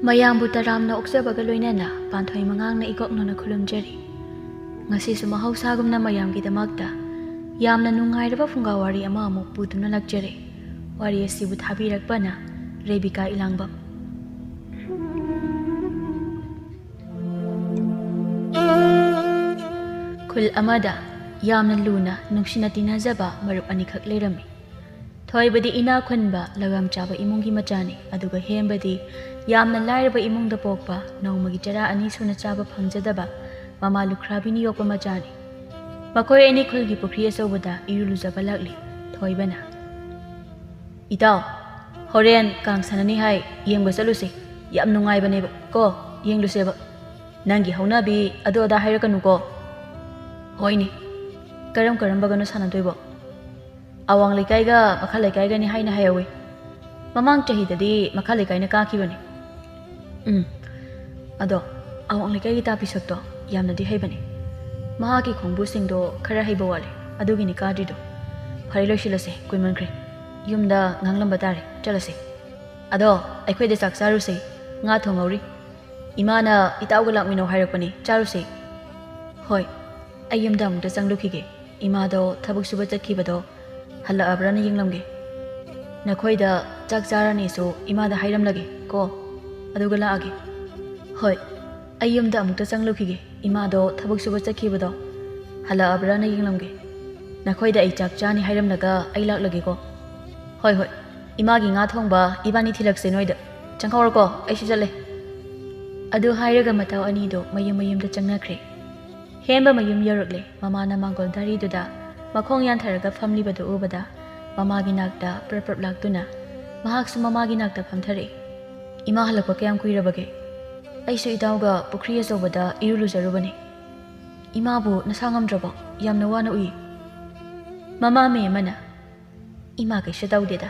ꯃꯌꯥꯝꯕꯨ ꯇꯔꯥꯝꯅ ꯑꯣꯛꯆꯕꯒ ꯂꯣꯏꯅꯅ ꯄꯥꯟꯊꯣꯏ ꯃꯉꯥꯡꯅ ꯏꯀꯣꯛꯅꯅ ꯈꯨꯔꯨꯝꯖꯔꯤ꯫ ꯉꯁꯤꯁꯨ ꯃꯍꯧꯁꯥꯒꯨꯝꯅ ꯃꯌꯥꯝꯒꯤꯗꯃꯛꯇ ꯌꯥꯝꯅ ꯅꯨꯡꯉꯥꯏꯔꯕ ꯐꯨꯡꯒꯥꯋꯥꯔꯤ ꯑꯃ ꯑꯃꯨꯛ ꯄꯨꯗꯨꯅ ꯂꯥꯛꯆꯔꯦ꯫ ꯋꯥꯔꯤ ꯑꯁꯤꯕꯨ ꯊꯥꯕꯤꯔꯛꯄꯅ ꯔꯦꯕꯤꯀꯥ ꯏꯂꯥꯡꯕꯝ꯫ ꯈꯨꯜ ꯑꯃꯗ ꯌꯥꯝꯅ ꯂꯨꯅ ꯅꯨꯡꯁꯤꯅ ꯇꯤꯟꯅꯖꯕ ꯃꯔꯨꯞ ꯑꯅꯤꯈꯛ ꯂꯩꯔꯝꯃꯤ꯫ ꯊꯣꯏꯕꯗꯤ ꯏꯅꯥꯛ ꯈꯨꯟꯕ ꯂꯒꯝ ꯆꯥꯕ ꯏꯃꯨꯡꯒꯤ ꯃꯆꯥꯅꯤ, ꯑꯗꯨꯒ ꯍꯦꯝꯕꯗꯤ ꯌꯥꯝꯅ ꯂꯥꯏꯔꯕ ꯏꯃꯨꯡꯗ ꯄꯣꯛꯄ, ꯅꯣꯡꯃꯒꯤ ꯆꯔꯥ ꯑꯅꯤ ꯁꯨꯅ ꯆꯥꯕ ꯐꯪꯖꯗꯕ ꯃꯃꯥ ꯂꯨꯈ꯭ꯔꯥꯕꯤꯅ ꯌꯣꯛꯄ ꯃꯆꯥꯅꯤ꯫ ꯃꯈꯣꯏ ꯑꯅꯤ ꯈꯨꯜꯒꯤ ꯄꯨꯈ꯭ꯔꯤ ꯑꯆꯧꯕꯗ ꯏꯔꯨ ꯂꯨꯖꯕ ꯂꯥꯛꯂꯤ꯫ ꯊꯣꯏꯕꯅ, "ꯏꯇꯥꯎ, ꯍꯣꯔꯦꯟ ꯀꯥꯡ ꯁꯥꯟꯅꯅꯤ ꯍꯥꯏ, ꯌꯦꯡꯕ ꯆꯠꯂꯨꯁꯤ꯫ ꯌꯥꯝ ꯅꯨꯡꯉꯥꯏꯕꯅꯦꯕ ꯀꯣ, ꯌꯦꯡꯂꯨꯁꯦꯕ꯫ ꯅꯪꯒꯤ ꯍꯧꯅꯕꯤ ꯑꯗꯨ ꯑꯗꯥ ꯍꯥꯏꯔꯛꯀꯅꯨꯀꯣ." "ꯍꯣꯏꯅꯦ, ꯀꯔꯝꯕꯒꯅꯣ ꯁꯥꯟꯅꯗꯣꯏꯕꯣ?" "ꯑꯋꯥꯡ ꯂꯩꯀꯥꯏꯒ ꯃꯈꯥ ꯂꯩꯀꯥꯏꯒꯅꯤ ꯍꯥꯏꯅ ꯍꯥꯏꯍꯧꯏ꯫ ꯃꯃꯥꯡ ꯆꯍꯤꯗꯗꯤ ꯃꯈꯥ ꯂꯩꯀꯥꯏꯅ ꯀꯥꯈꯤꯕꯅꯤ." "ꯑꯗꯣ ꯑꯋꯥꯡ ꯂꯩꯀꯥꯏꯒꯤ ꯇꯥꯄꯤꯁꯛꯇꯣ ꯌꯥꯝꯅꯗꯤ ꯍꯩꯕꯅꯤ꯫ ꯃꯍꯥꯛꯀꯤ ꯈꯣꯡꯕꯨꯁꯤꯡꯗꯣ ꯈꯔ ꯍꯩꯕ ꯋꯥꯠꯂꯦ, ꯑꯗꯨꯒꯤꯅꯤ ꯀꯥꯗ꯭ꯔꯤꯗꯣ꯫ ꯐꯔꯦ, ꯂꯣꯏꯁꯤꯜꯂꯁꯦ, ꯀꯨꯏꯃꯟꯈ꯭ꯔꯦ꯫ ꯌꯨꯝꯗ ꯉꯥꯡꯂꯝꯕ ꯇꯥꯔꯦ, ꯆꯠꯂꯁꯦ꯫ ꯑꯗꯣ ꯑꯩꯈꯣꯏꯗ ꯆꯥꯛ ꯆꯥꯔꯨꯁꯦ, ꯉꯥ ꯊꯣꯡꯍꯧꯔꯤ꯫ ꯏꯃꯥꯅ ꯏꯇꯥꯎꯒ ꯂꯥꯛꯃꯤꯟꯅꯧ ꯍꯥꯏꯔꯛꯄꯅꯤ, ꯆꯥꯔꯨꯁꯦ." "ꯍꯣꯏ, ꯑꯩ ꯌꯨꯝꯗ ꯑꯃꯨꯛꯇ ꯆꯪꯂꯨꯈꯤꯒꯦ꯫ ꯏꯃꯥꯗꯣ ꯊꯕꯛ ꯁꯨꯕ ꯆꯠꯈꯤꯕꯗꯣ ꯍꯜꯂꯛꯑꯕ꯭ꯔꯥꯅ ꯌꯦꯡꯂꯝꯒꯦ꯫ ꯅꯈꯣꯏꯗ ꯆꯥꯛ ꯆꯥꯔꯅꯤꯁꯨ ꯏꯃꯥꯗ ꯍꯥꯏꯔꯝꯂꯒꯦ ꯀꯣ, ꯑꯗꯨꯒ ꯂꯥꯛꯑꯒꯦ." "ꯍꯣꯏ, ꯑꯩ ꯌꯨꯝꯗ ꯑꯃꯨꯛꯇ ꯆꯪꯂꯨꯈꯤꯒꯦ꯫ ꯏꯃꯥꯗꯣ ꯊꯕꯛ ꯁꯨꯕ ꯆꯠꯈꯤꯕꯗꯣ ꯍꯜꯂꯛꯑꯕ꯭ꯔꯥꯅ ꯌꯦꯡꯂꯝꯒꯦ꯫ ꯅꯈꯣꯏꯗ ꯑꯩ ꯆꯥꯛ ꯆꯥꯅꯤ ꯍꯥꯏꯔꯝꯂꯒ ꯑꯩ ꯂꯥꯛꯂꯒꯦꯀꯣ." "ꯍꯣꯏ ꯍꯣꯏ, ꯏꯃꯥꯒꯤ ꯉꯥ ꯊꯣꯡꯕ ꯏꯕꯥꯅꯤ ꯊꯤꯜꯂꯛꯁꯦ ꯅꯣꯏꯗ꯫ ꯆꯪꯍꯧꯔꯣꯀꯣ, ꯑꯩꯁꯨ ꯆꯠꯂꯦ." ꯑꯗꯨ ꯍꯥꯏꯔꯒ ꯃꯇꯥꯎ ꯑꯅꯤꯗꯣ ꯃꯌꯨꯝꯗ ꯆꯪꯅꯈ꯭ꯔꯦ꯫ ꯍꯦꯝꯕ ꯃꯌꯨꯝ ꯌꯧꯔꯛꯂꯦ꯫ ꯃꯃꯥꯅ ꯃꯥꯡꯒꯣꯜ ꯗꯥꯔꯤꯗꯨꯗ ꯃꯈꯣꯡ ꯌꯥꯟꯊꯔꯒ ꯐꯝꯂꯤꯕꯗꯨ ꯎꯕꯗ ꯃꯃꯥꯒꯤ ꯅꯥꯛꯇ ꯄ꯭ꯔꯞ ꯂꯥꯛꯇꯨꯅ ꯃꯍꯥꯛꯁꯨ ꯃꯃꯥꯒꯤ ꯅꯥꯛꯇ ꯐꯝꯊꯔꯛꯏ꯫ "ꯏꯃꯥ ꯍꯜꯂꯛꯄ ꯀꯌꯥꯝ ꯀꯨꯏꯔꯕꯒꯦ? ꯑꯩꯁꯨ ꯏꯇꯥꯎꯒ ꯄꯨꯈ꯭ꯔꯤ ꯑꯆꯧꯕꯗ ꯏꯔꯨ ꯂꯨꯖꯔꯨꯕꯅꯤ꯫ ꯏꯃꯥꯕꯨ ꯅꯁꯥ ꯉꯝꯗ꯭ꯔꯕꯣ? ꯌꯥꯝꯅ ꯋꯥꯅ ꯎꯏ." ꯃꯃꯥ ꯃꯦꯝꯃꯅ, "ꯏꯃꯥ ꯀꯩꯁꯨ ꯇꯧꯗꯦꯗ,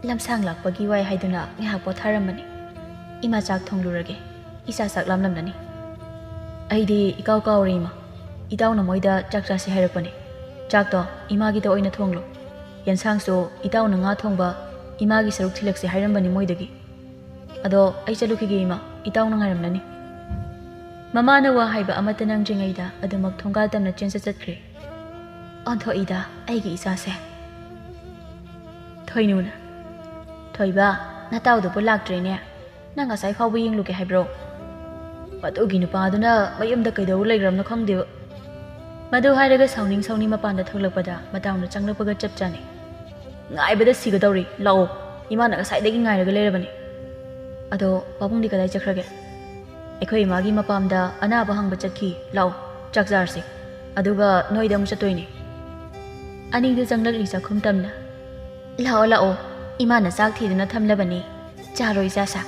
ꯂꯝꯁꯥꯡ ꯂꯥꯛꯄꯒꯤ ꯋꯥꯏ ꯍꯥꯏꯗꯨꯅ ꯉꯥꯏꯍꯥꯛ ꯄꯣꯊꯥꯔꯝꯕꯅꯤ꯫ ꯏꯃꯥ ꯆꯥꯛ ꯊꯣꯡꯂꯨꯔꯒꯦ, ꯏꯆꯥ ꯆꯥꯛ ꯂꯥꯝꯂꯝꯂꯅꯤ." "ꯑꯩꯗꯤ ꯏꯀꯥꯎ ꯀꯥꯎꯔꯦ ꯏꯃꯥ, ꯏꯇꯥꯎꯅ ꯃꯣꯏꯗ ꯆꯥꯛ ꯆꯥꯁꯤ ꯍꯥꯏꯔꯛꯄꯅꯤ꯫ ꯆꯥꯛꯇꯣ ꯏꯃꯥꯒꯤꯗ ꯑꯣꯏꯅ ꯊꯣꯡꯂꯣ, ꯌꯦꯟꯁꯥꯡꯁꯨ ꯏꯇꯥꯎꯅ ꯉꯥ ꯊꯣꯡꯕ ꯏꯃꯥꯒꯤ ꯁꯔꯨꯛ ꯊꯤꯜꯂꯛꯁꯤ ꯍꯥꯏꯔꯝꯕꯅꯤ ꯃꯣꯏꯗꯒꯤ꯫ ꯑꯗꯣ ꯑꯩ ꯆꯠꯂꯨꯈꯤꯒꯦ ꯏꯃꯥ, ꯏꯇꯥꯎꯅ ꯉꯥꯏꯔꯝꯂꯅꯤ." ꯃꯃꯥꯅ ꯋꯥ ꯍꯥꯏꯕ ꯑꯃꯠꯇ ꯅꯪꯗ꯭ꯔꯤꯉꯩꯗ ꯑꯗꯨꯃꯛ ꯊꯣꯡꯒꯥꯜ ꯇꯝꯅ ꯆꯠꯈ꯭ꯔꯦ꯫ "ꯑꯣꯟꯊꯣꯛꯏꯗ ꯑꯩꯒꯤ ꯏꯆꯥꯁꯦ." ꯊꯣꯏꯅꯨꯅ, "ꯊꯣꯏꯕ, ꯅꯇꯥꯎꯗꯨꯕꯨ ꯂꯥꯛꯇ꯭ꯔꯦꯅꯦ? ꯅꯪ ꯉꯁꯥꯏ ꯐꯥꯎꯕ ꯌꯦꯡꯂꯨꯒꯦ ꯍꯥꯏꯕ꯭ꯔꯣ?" "ꯃꯗꯨꯒꯤ ꯅꯨꯄꯥꯗꯨꯅ ꯃꯌꯨꯝꯗ ꯀꯩꯗꯧ ꯂꯩꯈ꯭ꯔꯕꯅꯣ ꯈꯪꯗꯦꯕ." ꯃꯗꯨ ꯍꯥꯏꯔꯒ ꯁꯥꯎꯅꯤꯡ ꯃꯄꯥꯟꯗ ꯊꯣꯛꯂꯛꯄꯗ ꯃꯇꯥꯎꯅ ꯆꯪꯂꯛꯄꯒ ꯆꯞ ꯆꯥꯅꯩ꯫ "ꯉꯥꯏꯕꯗ ꯁꯤꯒꯗꯧꯔꯤ, ꯂꯥꯛꯑꯣ, ꯏꯃꯥꯅ ꯉꯁꯥꯏꯗꯒꯤ ꯉꯥꯏꯔꯒ ꯂꯩꯔꯕꯅꯤ." "ꯑꯗꯣ ꯄꯥꯕꯨꯡꯗꯤ ꯀꯗꯥꯏ ꯆꯠꯈ꯭ꯔꯒꯦ?" "ꯑꯩꯈꯣꯏ ꯏꯃꯥꯒꯤ ꯃꯄꯥꯝꯗ ꯑꯅꯥꯕ ꯍꯪꯕ ꯆꯠꯈꯤ꯫ ꯂꯥꯛꯑꯣ, ꯆꯥꯛ ꯆꯥꯔꯁꯤ, ꯑꯗꯨꯒ ꯅꯣꯏꯗ ꯑꯃꯨꯛ ꯆꯠꯇꯣꯏꯅꯤ." ꯑꯅꯤꯗꯨ ꯆꯪꯂꯛꯂꯤ ꯆꯥꯛꯈꯨꯝ ꯇꯝꯅ꯫ "ꯂꯥꯛꯑꯣ, ꯏꯃꯥꯅ ꯆꯥꯛ ꯊꯤꯗꯨꯅ ꯊꯝꯂꯕꯅꯤ, ꯆꯥꯔꯣ ꯏꯆꯥꯁꯥ."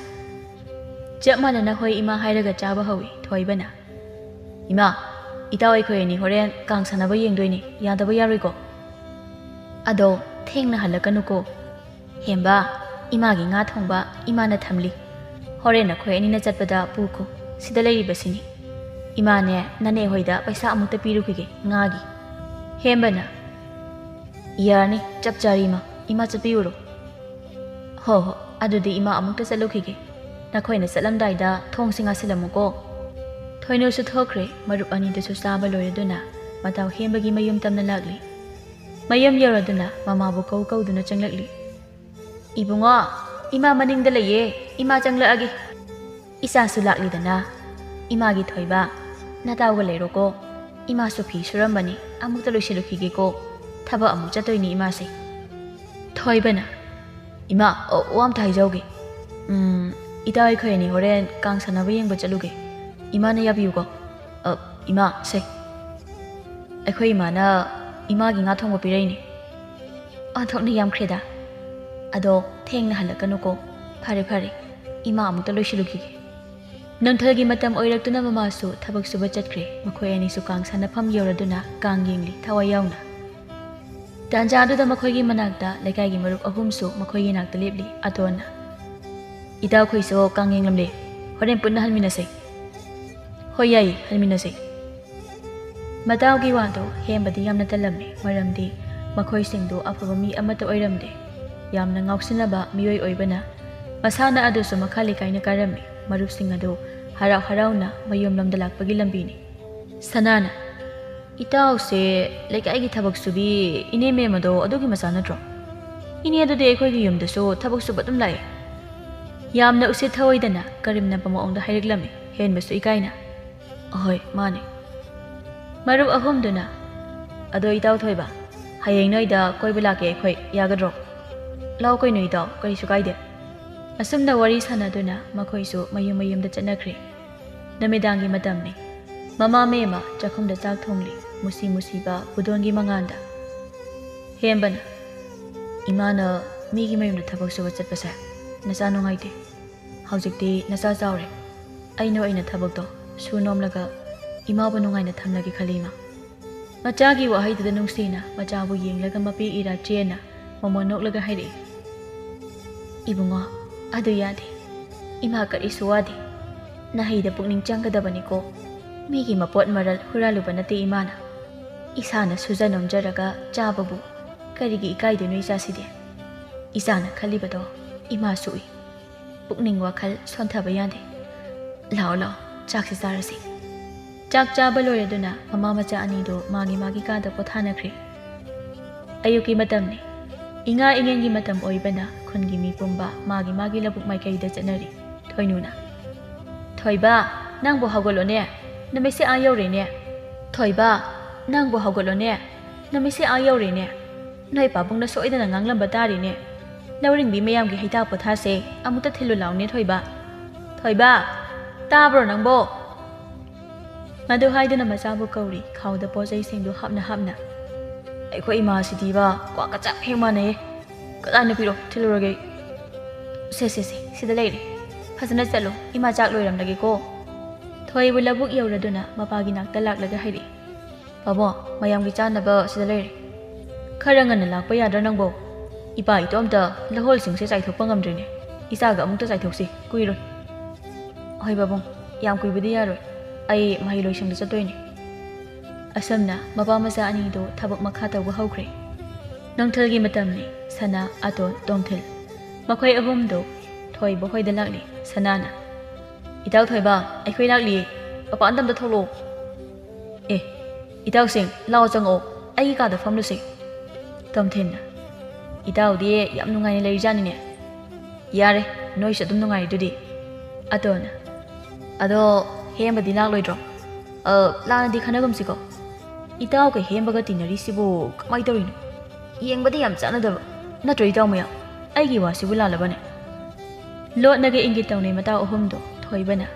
ꯆꯞ ꯃꯥꯟꯅꯅ ꯍꯣꯏ ꯏꯃꯥ ꯍꯥꯏꯔꯒ ꯆꯥꯕ ꯍꯧꯏ꯫ ꯊꯣꯏꯕꯅ, "ꯏꯃꯥ, ꯏꯇꯥꯎ ꯑꯩꯈꯣꯏ ꯑꯅꯤ ꯍꯣꯔꯦꯟ ꯀꯥꯡ ꯁꯥꯟꯅꯕ ꯌꯦꯡꯗꯣꯏꯅꯤ, ꯌꯥꯗꯕ ꯌꯥꯔꯣꯏꯀꯣ?" "ꯑꯗꯣ ꯊꯦꯡꯅ ꯍꯜꯂꯛꯀꯅꯨꯀꯣ꯫ ꯍꯦꯝꯕ, ꯏꯃꯥꯒꯤ ꯉꯥ ꯊꯣꯡꯕ ꯏꯃꯥꯅ ꯊꯝꯂꯤ, ꯍꯣꯔꯦꯟ ꯑꯩꯈꯣꯏ ꯑꯅꯤꯅ ꯆꯠꯄꯗ ꯄꯨꯈꯣ, ꯁꯤꯗ ꯂꯩꯔꯤꯕꯁꯤꯅꯤ꯫ ꯏꯃꯥꯅꯦ ꯅꯅꯦ ꯍꯣꯏꯗ ꯄꯩꯁꯥ ꯑꯃꯨꯛꯇ ꯄꯤꯔꯨꯈꯤꯒꯦ ꯉꯥꯒꯤ." ꯍꯦꯝꯕꯅ, "ꯌꯥꯔꯅꯤ, ꯆꯞ ꯆꯥꯔꯤ ꯏꯃꯥ, ꯏꯃꯥ ꯆꯠꯄꯤꯌꯨꯔꯣ." "ꯍꯣ, ꯑꯗꯨꯗꯤ ꯏꯃꯥ ꯑꯃꯨꯛꯇ ꯆꯠꯂꯨꯈꯤꯒꯦ꯫ ꯅꯈꯣꯏꯅ ꯆꯠꯂꯝꯗꯥꯏꯗ ꯊꯣꯡꯁꯤ ꯉꯥꯁꯤꯜꯂꯝꯃꯨꯀꯣ." ꯊꯣꯏꯅꯨꯁꯨ ꯊꯣꯛꯈ꯭ꯔꯦ꯫ ꯃꯔꯨꯞ ꯑꯅꯤꯗꯨꯁꯨ ꯆꯥꯕ ꯂꯣꯏꯔꯗꯨꯅ ꯃꯇꯥꯎ ꯍꯦꯝꯕꯒꯤ ꯃꯌꯨꯝ ꯇꯝꯅ ꯂꯥꯛꯂꯤ꯫ ꯃꯌꯨꯝ ꯌꯧꯔꯗꯨꯅ ꯃꯃꯥꯕꯨ ꯀꯧꯗꯨꯅ ꯆꯪꯂꯛꯂꯤ꯫ "ꯏꯕꯨꯡꯉꯣ, ꯏꯃꯥ ꯃꯅꯤꯡꯗ ꯂꯩꯌꯦ, ꯏꯃꯥ ꯆꯪꯂꯛꯑꯒꯦ." "ꯏꯆꯥꯁꯨ ꯂꯥꯛꯂꯤꯗꯅ꯫ ꯏꯃꯥꯒꯤ ꯊꯣꯏꯕ, ꯅꯇꯥꯎꯒ ꯂꯩꯔꯣꯀꯣ, ꯏꯃꯥꯁꯨ ꯐꯤ ꯁꯨꯔꯝꯕꯅꯤ, ꯑꯃꯨꯛꯇ ꯂꯣꯏꯁꯤꯜꯂꯨꯈꯤꯒꯦꯀꯣ, ꯊꯕꯛ ꯑꯃꯨꯛ ꯆꯠꯇꯣꯏꯅꯤ ꯏꯃꯥꯁꯦ." ꯊꯣꯏꯕꯅ, "ꯏꯃꯥ, ꯋꯥ ꯑꯝꯇ ꯍꯥꯏꯖꯧꯒꯦ꯫ ꯏꯇꯥꯎ ꯑꯩꯈꯣꯏ ꯑꯅꯤ ꯍꯣꯔꯦꯟ ꯀꯥꯡ ꯁꯥꯟꯅꯕ ꯌꯦꯡꯕ ꯆꯠꯂꯨꯒꯦ, ꯏꯃꯥꯅ ꯌꯥꯕꯤꯌꯨꯀꯣ?" "ꯏꯃꯥ, ꯁꯦ, ꯑꯩꯈꯣꯏ ꯏꯃꯥꯅ ꯏꯃꯥꯒꯤ ꯉꯥ ꯊꯣꯡꯕ ꯄꯤꯔꯛꯏꯅꯤ." "ꯑꯣꯟꯊꯣꯛꯅ ꯌꯥꯝꯈ꯭ꯔꯦꯗ꯫ ꯑꯗꯣ ꯊꯦꯡꯅ ꯍꯜꯂꯛꯀꯅꯨꯀꯣ꯫ ꯐꯔꯦ, ꯏꯃꯥ ꯑꯃꯨꯛꯇ ꯂꯣꯏꯁꯤꯜꯂꯨꯈꯤꯒꯦ." ꯅꯨꯡꯊꯤꯜꯒꯤ ꯃꯇꯝ ꯑꯣꯏꯔꯛꯇꯨꯅ ꯃꯃꯥꯁꯨ ꯊꯕꯛ ꯁꯨꯕ ꯆꯠꯈ꯭ꯔꯦ꯫ ꯃꯈꯣꯏ ꯑꯅꯤꯁꯨ ꯀꯥꯡ ꯁꯥꯟꯅꯐꯝ ꯌꯧꯔꯗꯨꯅ ꯀꯥꯡ ꯌꯦꯡꯂꯤ ꯊꯋꯥꯏ ꯌꯥꯎꯅ꯫ ꯇꯥꯟꯖꯥꯗꯨꯗ ꯃꯈꯣꯏꯒꯤ ꯃꯅꯥꯛꯇ ꯂꯩꯀꯥꯏꯒꯤ ꯃꯔꯨꯞ ꯑꯍꯨꯝꯁꯨ ꯃꯈꯣꯏꯒꯤ ꯅꯥꯛꯇ ꯂꯦꯞꯂꯤ꯫ ꯑꯇꯣꯟꯅ, "ꯏꯇꯥꯎꯈꯣꯏꯁꯨ ꯀꯥꯡ ꯌꯦꯡꯂꯝꯂꯦ, ꯍꯣꯔꯦꯟ ꯄꯨꯟꯅ ꯍꯟꯃꯤꯟꯅꯁꯦ." "ꯍꯣꯏ ꯌꯥꯏꯌꯦ, ꯍꯟꯃꯤꯟꯅꯁꯦ." ꯃꯇꯥꯎꯒꯤ ꯋꯥꯗꯣ ꯍꯦꯝꯕꯗꯤ ꯌꯥꯝꯅ ꯇꯜꯂꯝꯃꯤ, ꯃꯔꯝꯗꯤ ꯃꯈꯣꯏꯁꯤꯡꯗꯨ ꯑꯐꯕ ꯃꯤ ꯑꯃꯠꯇ ꯑꯣꯏꯔꯝꯗꯦ꯫ ꯌꯥꯝꯅ ꯉꯥꯎꯁꯤꯟꯅꯕ ꯃꯤꯑꯣꯏ ꯑꯣꯏꯕꯅ ꯃꯁꯥꯅ ꯑꯗꯨꯁꯨ ꯃꯈꯥ ꯂꯩꯀꯥꯏꯅ ꯀꯥꯔꯝꯃꯤ꯫ ꯃꯔꯨꯞꯁꯤꯡ ꯑꯗꯨ ꯍꯔꯥꯎ ꯍꯔꯥꯎꯅ ꯃꯌꯨꯝꯂꯣꯝꯗ ꯂꯥꯛꯄꯒꯤ ꯂꯝꯕꯤꯅꯤ꯫ ꯁꯅꯥꯅ ꯏꯇꯥꯎꯁꯦ ꯂꯩꯀꯥꯏꯒꯤ ꯊꯕꯛ ꯁꯨꯕꯤ ꯏꯅꯦ ꯃꯦꯝꯃꯗꯣ ꯑꯗꯨꯒꯤ ꯃꯆꯥ ꯅꯠꯇ꯭ꯔꯣ? ꯏꯅꯦ ꯑꯗꯨꯗꯤ ꯑꯩꯈꯣꯏꯒꯤ ꯌꯨꯝꯗꯁꯨ ꯊꯕꯛ ꯁꯨꯕ ꯑꯗꯨꯝ ꯂꯥꯛꯑꯦ꯫ ꯌꯥꯝꯅ ꯎꯁꯤꯠ ꯊꯑꯣꯏꯗꯅ ꯀꯔꯤꯝꯅꯕ ꯃꯑꯣꯡꯗ ꯍꯥꯏꯔꯛꯂꯝꯃꯤ ꯍꯦꯟꯕꯁꯨ ꯏꯀꯥꯏꯅ꯫ ꯑꯍꯣꯏ ꯃꯥꯅꯦ꯫ ꯃꯔꯨꯞ ꯑꯍꯨꯝꯗꯨꯅ ꯑꯗꯣ ꯏꯇꯥꯎ ꯊꯣꯏꯕ ꯍꯌꯦꯡ ꯅꯣꯏꯗ ꯀꯣꯏꯕ ꯂꯥꯛꯀꯦ ꯑꯩꯈꯣꯏ ꯌꯥꯒꯗ꯭ꯔꯣ? ꯂꯥꯎ ꯀꯩꯅꯣ ꯏꯇꯥꯎ ꯀꯔꯤꯁꯨ ꯀꯥꯏꯗꯦ꯫ ꯑꯁꯨꯝꯅ ꯋꯥꯔꯤ ꯁꯥꯟꯅꯗꯨꯅ ꯃꯈꯣꯏꯁꯨ ꯃꯌꯨꯝ ꯃꯌꯨꯝꯗ ꯆꯠꯅꯈ꯭ꯔꯦ꯫ ꯅꯨꯃꯤꯗꯥꯡꯒꯤ ꯃꯇꯝꯅꯤ꯫ ꯃꯃꯥ ꯃꯦꯝꯃ ꯆꯥꯛꯈꯨꯝꯗ ꯆꯥꯛ ꯊꯣꯡꯂꯤ ꯃꯨꯁꯤ ꯃꯨꯁꯤꯕ ꯄꯨꯗꯣꯟꯒꯤ ꯃꯉꯥꯟꯗ꯫ ꯍꯦꯝꯕꯅ ꯏꯃꯥꯅ ꯃꯤꯒꯤ ꯃꯌꯨꯝꯗ ꯊꯕꯛ ꯁꯨꯕ ꯆꯠꯄꯁꯦ ꯅꯆꯥ ꯅꯨꯡꯉꯥꯏꯇꯦ꯫ ꯍꯧꯖꯤꯛꯇꯤ ꯅꯆꯥ ꯆꯥꯎꯔꯦ꯫ ꯑꯩꯅ ꯊꯕꯛꯇꯣ ꯁꯨ ꯅꯣꯝꯂꯒ ꯏꯃꯥꯕꯨ ꯅꯨꯡꯉꯥꯏꯅ ꯊꯝꯂꯒꯦ ꯈꯜꯂꯤ ꯏꯃꯥ꯫ ꯃꯆꯥꯒꯤ ꯋꯥꯍꯩꯗꯨꯗ ꯅꯨꯡꯁꯤꯅ ꯃꯆꯥꯕꯨ ꯌꯦꯡꯂꯒ ꯃꯄꯤ ꯏꯔꯥ ꯆꯦꯟꯅ ꯃꯃꯣꯟ ꯅꯣꯛꯂꯒ ꯍꯥꯏꯔꯛꯏ꯫ ꯏꯕꯨꯡꯉꯣ ꯑꯗꯨ ꯌꯥꯗꯦ꯫ ꯏꯃꯥ ꯀꯔꯤꯁꯨ ꯋꯥꯗꯦ꯫ ꯅꯍꯩꯗ ꯄꯨꯛꯅꯤꯡ ꯆꯪꯒꯗꯕꯅꯤꯀꯣ꯫ ꯃꯤꯒꯤ ꯃꯄꯣꯠ ꯃꯔꯜ ꯍꯨꯔꯥꯜꯂꯨꯕ ꯅꯠꯇꯦ ꯏꯃꯥꯅ꯫ ꯏꯁꯥꯅ ꯁꯨꯖ ꯅꯣꯝꯖꯔꯒ ꯆꯥꯕꯕꯨ ꯀꯔꯤꯒꯤ ꯏꯀꯥꯏꯗꯣꯏꯅꯣ ꯏꯆꯥꯁꯤꯗꯤ? ꯏꯆꯥꯅ ꯈꯜꯂꯤꯕꯗꯣ ꯏꯃꯥꯁꯨ ꯎꯏ꯫ ꯄꯨꯛꯅꯤꯡ ꯋꯥꯈꯜ ꯁꯣꯟꯊꯕ ꯌꯥꯗꯦ꯫ ꯂꯥꯛꯑꯣ ꯂꯥꯛꯑꯣ ꯆꯥꯛꯁꯤ ꯆꯥꯔꯁꯤ꯫ ꯆꯥꯛ ꯆꯥꯕ ꯂꯣꯏꯔꯗꯨꯅ ꯃꯃꯥ ꯃꯆꯥ ꯑꯅꯤꯗꯨ ꯃꯥꯒꯤ ꯀꯥꯗ ꯄꯣꯊꯥꯅꯈ꯭ꯔꯦ꯫ ꯑꯌꯨꯛꯀꯤ ꯃꯇꯝꯅꯤ꯫ ꯏꯉꯥ ꯏꯉꯦꯟꯒꯤ ꯃꯇꯝ ꯑꯣꯏꯕꯅ ꯈꯨꯟꯒꯤ ꯃꯤ ꯄꯨꯝꯕ ꯃꯥꯒꯤ ꯂꯧꯕꯨꯛ ꯃꯥꯏꯀꯩꯗ ꯆꯠꯅꯔꯤ꯫ ꯊꯣꯏꯅꯨꯅ ꯊꯣꯏꯕ ꯅꯪꯕꯨ ꯍꯧꯒꯠꯂꯣꯅꯦ ꯅꯨꯃꯤꯠꯁꯦ ꯑꯥ ꯌꯧꯔꯦꯅꯦ꯫ ꯊꯣꯏꯕ ꯅꯪꯕꯨ ꯍꯧꯒꯠꯂꯣꯅꯦ ꯅꯨꯃꯤꯠꯁꯦ ꯑꯥ ꯌꯧꯔꯦꯅꯦ꯫ ꯅꯣꯏ ꯄꯥꯕꯨꯡꯅ ꯁꯣꯏꯗꯅ ꯉꯥꯡꯂꯝꯕ ꯇꯥꯔꯤꯅꯦ꯫ ꯂꯧꯔꯤꯡꯕꯤ ꯃꯌꯥꯝꯒꯤ ꯍꯩꯊꯥ ꯄꯣꯊꯥꯁꯦ ꯑꯃꯨꯛꯇ ꯊꯤꯜꯂꯨ ꯂꯥꯎꯅꯦ ꯊꯣꯏꯕ꯫ ꯊꯣꯏꯕ ꯇꯥꯕ꯭ꯔꯣ ꯅꯪꯕꯣ? ꯃꯗꯨ ꯍꯥꯏꯗꯨꯅ ꯃꯆꯥꯕꯨ ꯀꯧꯔꯤ ꯈꯥꯎꯗ ꯄꯣꯠꯆꯩꯁꯤꯡꯗꯨ ꯍꯥꯞꯅ꯫ ꯑꯩꯈꯣꯏ ꯏꯃꯥꯁꯤꯗꯤꯕ ꯀ꯭ꯋꯥꯛꯀ ꯆꯞ ꯍꯦꯛ ꯃꯥꯟꯅꯩꯌꯦ꯫ ꯀꯗꯥꯏ ꯅꯨꯄꯤꯔꯣ ꯊꯤꯜꯂꯨꯔꯒꯦ? ꯁꯦ ꯁꯤꯗ ꯂꯩꯔꯦ꯫ ꯐꯖꯅ ꯆꯠꯂꯣ ꯏꯃꯥ ꯆꯥꯛ ꯂꯣꯏꯔꯝꯂꯒꯦꯀꯣ꯫ ꯊꯣꯏꯕꯨ ꯂꯧꯕꯨꯛ ꯌꯧꯔꯗꯨꯅ ꯃꯄꯥꯒꯤ ꯅꯥꯛꯇ ꯂꯥꯛꯂꯒ ꯍꯥꯏꯔꯛꯏ꯫ ꯄꯥꯕꯣ ꯃꯌꯥꯝꯒꯤ ꯆꯥꯅꯕ ꯁꯤꯗ ꯂꯩꯔꯦ꯫ ꯈꯔ ꯉꯟꯅ ꯂꯥꯛꯄ ꯌꯥꯗ꯭ꯔꯥ ꯅꯪꯕꯣ? ꯏꯄꯥ ꯏꯇꯣꯝꯇ ꯂꯍꯣꯜꯁꯤꯡꯁꯦ ꯆꯥꯏꯊꯣꯛꯄ ꯉꯝꯗ꯭ꯔꯤꯅꯦ꯫ ꯏꯆꯥꯒ ꯑꯃꯨꯛꯇ ꯆꯥꯏꯊꯣꯛꯁꯤ ꯀꯨꯏꯔꯣꯏ꯫ ꯍꯣꯏ ꯕꯥꯕꯨꯡ ꯌꯥꯝ ꯀꯨꯏꯕꯗꯤ ꯌꯥꯔꯣꯏ꯫ ꯑꯩ ꯃꯍꯩ ꯂꯣꯏꯁꯪꯗ ꯆꯠꯇꯣꯏꯅꯦ꯫ ꯑꯁꯨꯝꯅ ꯃꯄꯥ ꯃꯆꯥ ꯑꯅꯤꯗꯨ ꯊꯕꯛ ꯃꯈꯥ ꯇꯧꯕ ꯍꯧꯈ꯭ꯔꯦ꯫ ꯅꯨꯡꯊꯤꯜꯒꯤ ꯃꯇꯝꯅꯤ꯫ ꯁꯅꯥ ꯑꯇꯣꯟ ꯇꯣꯝꯊꯤꯜ ꯃꯈꯣꯏ ꯑꯍꯨꯝꯗꯨ ꯊꯣꯏꯕ ꯍꯣꯏꯗ ꯂꯥꯛꯂꯤ꯫ ꯁꯅꯥꯅ ꯏꯇꯥꯎ ꯊꯣꯏꯕ ꯑꯩꯈꯣꯏ ꯂꯥꯛꯂꯤꯌꯦ ꯃꯄꯥꯟꯗ ꯑꯝꯇ ꯊꯣꯛꯂꯛꯑꯣ꯫ ꯑꯦ ꯏꯇꯥꯎꯁꯤꯡ ꯂꯥꯛꯑꯣ ꯆꯪꯉꯛꯑꯣ ꯑꯩꯒꯤ ꯀꯥꯗ ꯐꯝꯂꯨꯁꯤ꯫ ꯇꯣꯝꯊꯤꯟꯅ ꯏꯇꯥꯎꯗꯤ ꯌꯥꯝ ꯅꯨꯡꯉꯥꯏꯅ ꯂꯩꯔꯤꯖꯥꯠꯅꯤꯅꯦ꯫ ꯌꯥꯔꯦ ꯅꯣꯏꯁꯨ ꯑꯗꯨꯝ ꯅꯨꯡꯉꯥꯏꯔꯤꯗꯨꯗꯤ꯫ ꯑꯇꯣꯟꯅ ꯑꯗꯣ ꯍꯦꯝꯕꯗꯤ ꯂꯥꯛꯂꯣꯏꯗ꯭ꯔꯣ? ꯂꯥꯛꯅꯗꯤ ꯈꯟꯅꯒꯨꯝꯁꯤꯀꯣ꯫ ꯏꯇꯥꯎꯒ ꯍꯦꯝꯕꯒ ꯇꯤꯟꯅꯔꯤꯁꯤꯕꯨ ꯀꯃꯥꯏ ꯇꯧꯔꯤꯅꯣ? ꯌꯦꯡꯕꯗꯤ ꯌꯥꯝ ꯆꯥꯟꯅꯗꯕ ꯅꯠꯇ꯭ꯔꯣ ꯏꯇꯥꯎ ꯃꯌꯥꯝ? ꯑꯩꯒꯤ ꯋꯥꯁꯤꯕꯨ ꯂꯥꯜꯂꯕꯅꯦ? ꯂꯣꯠꯅꯒ ꯏꯪꯒꯤꯠ ꯇꯧꯅꯩ ꯃꯇꯥꯎ ꯑꯍꯨꯝꯗꯣ꯫ ꯊꯣꯏꯕꯅ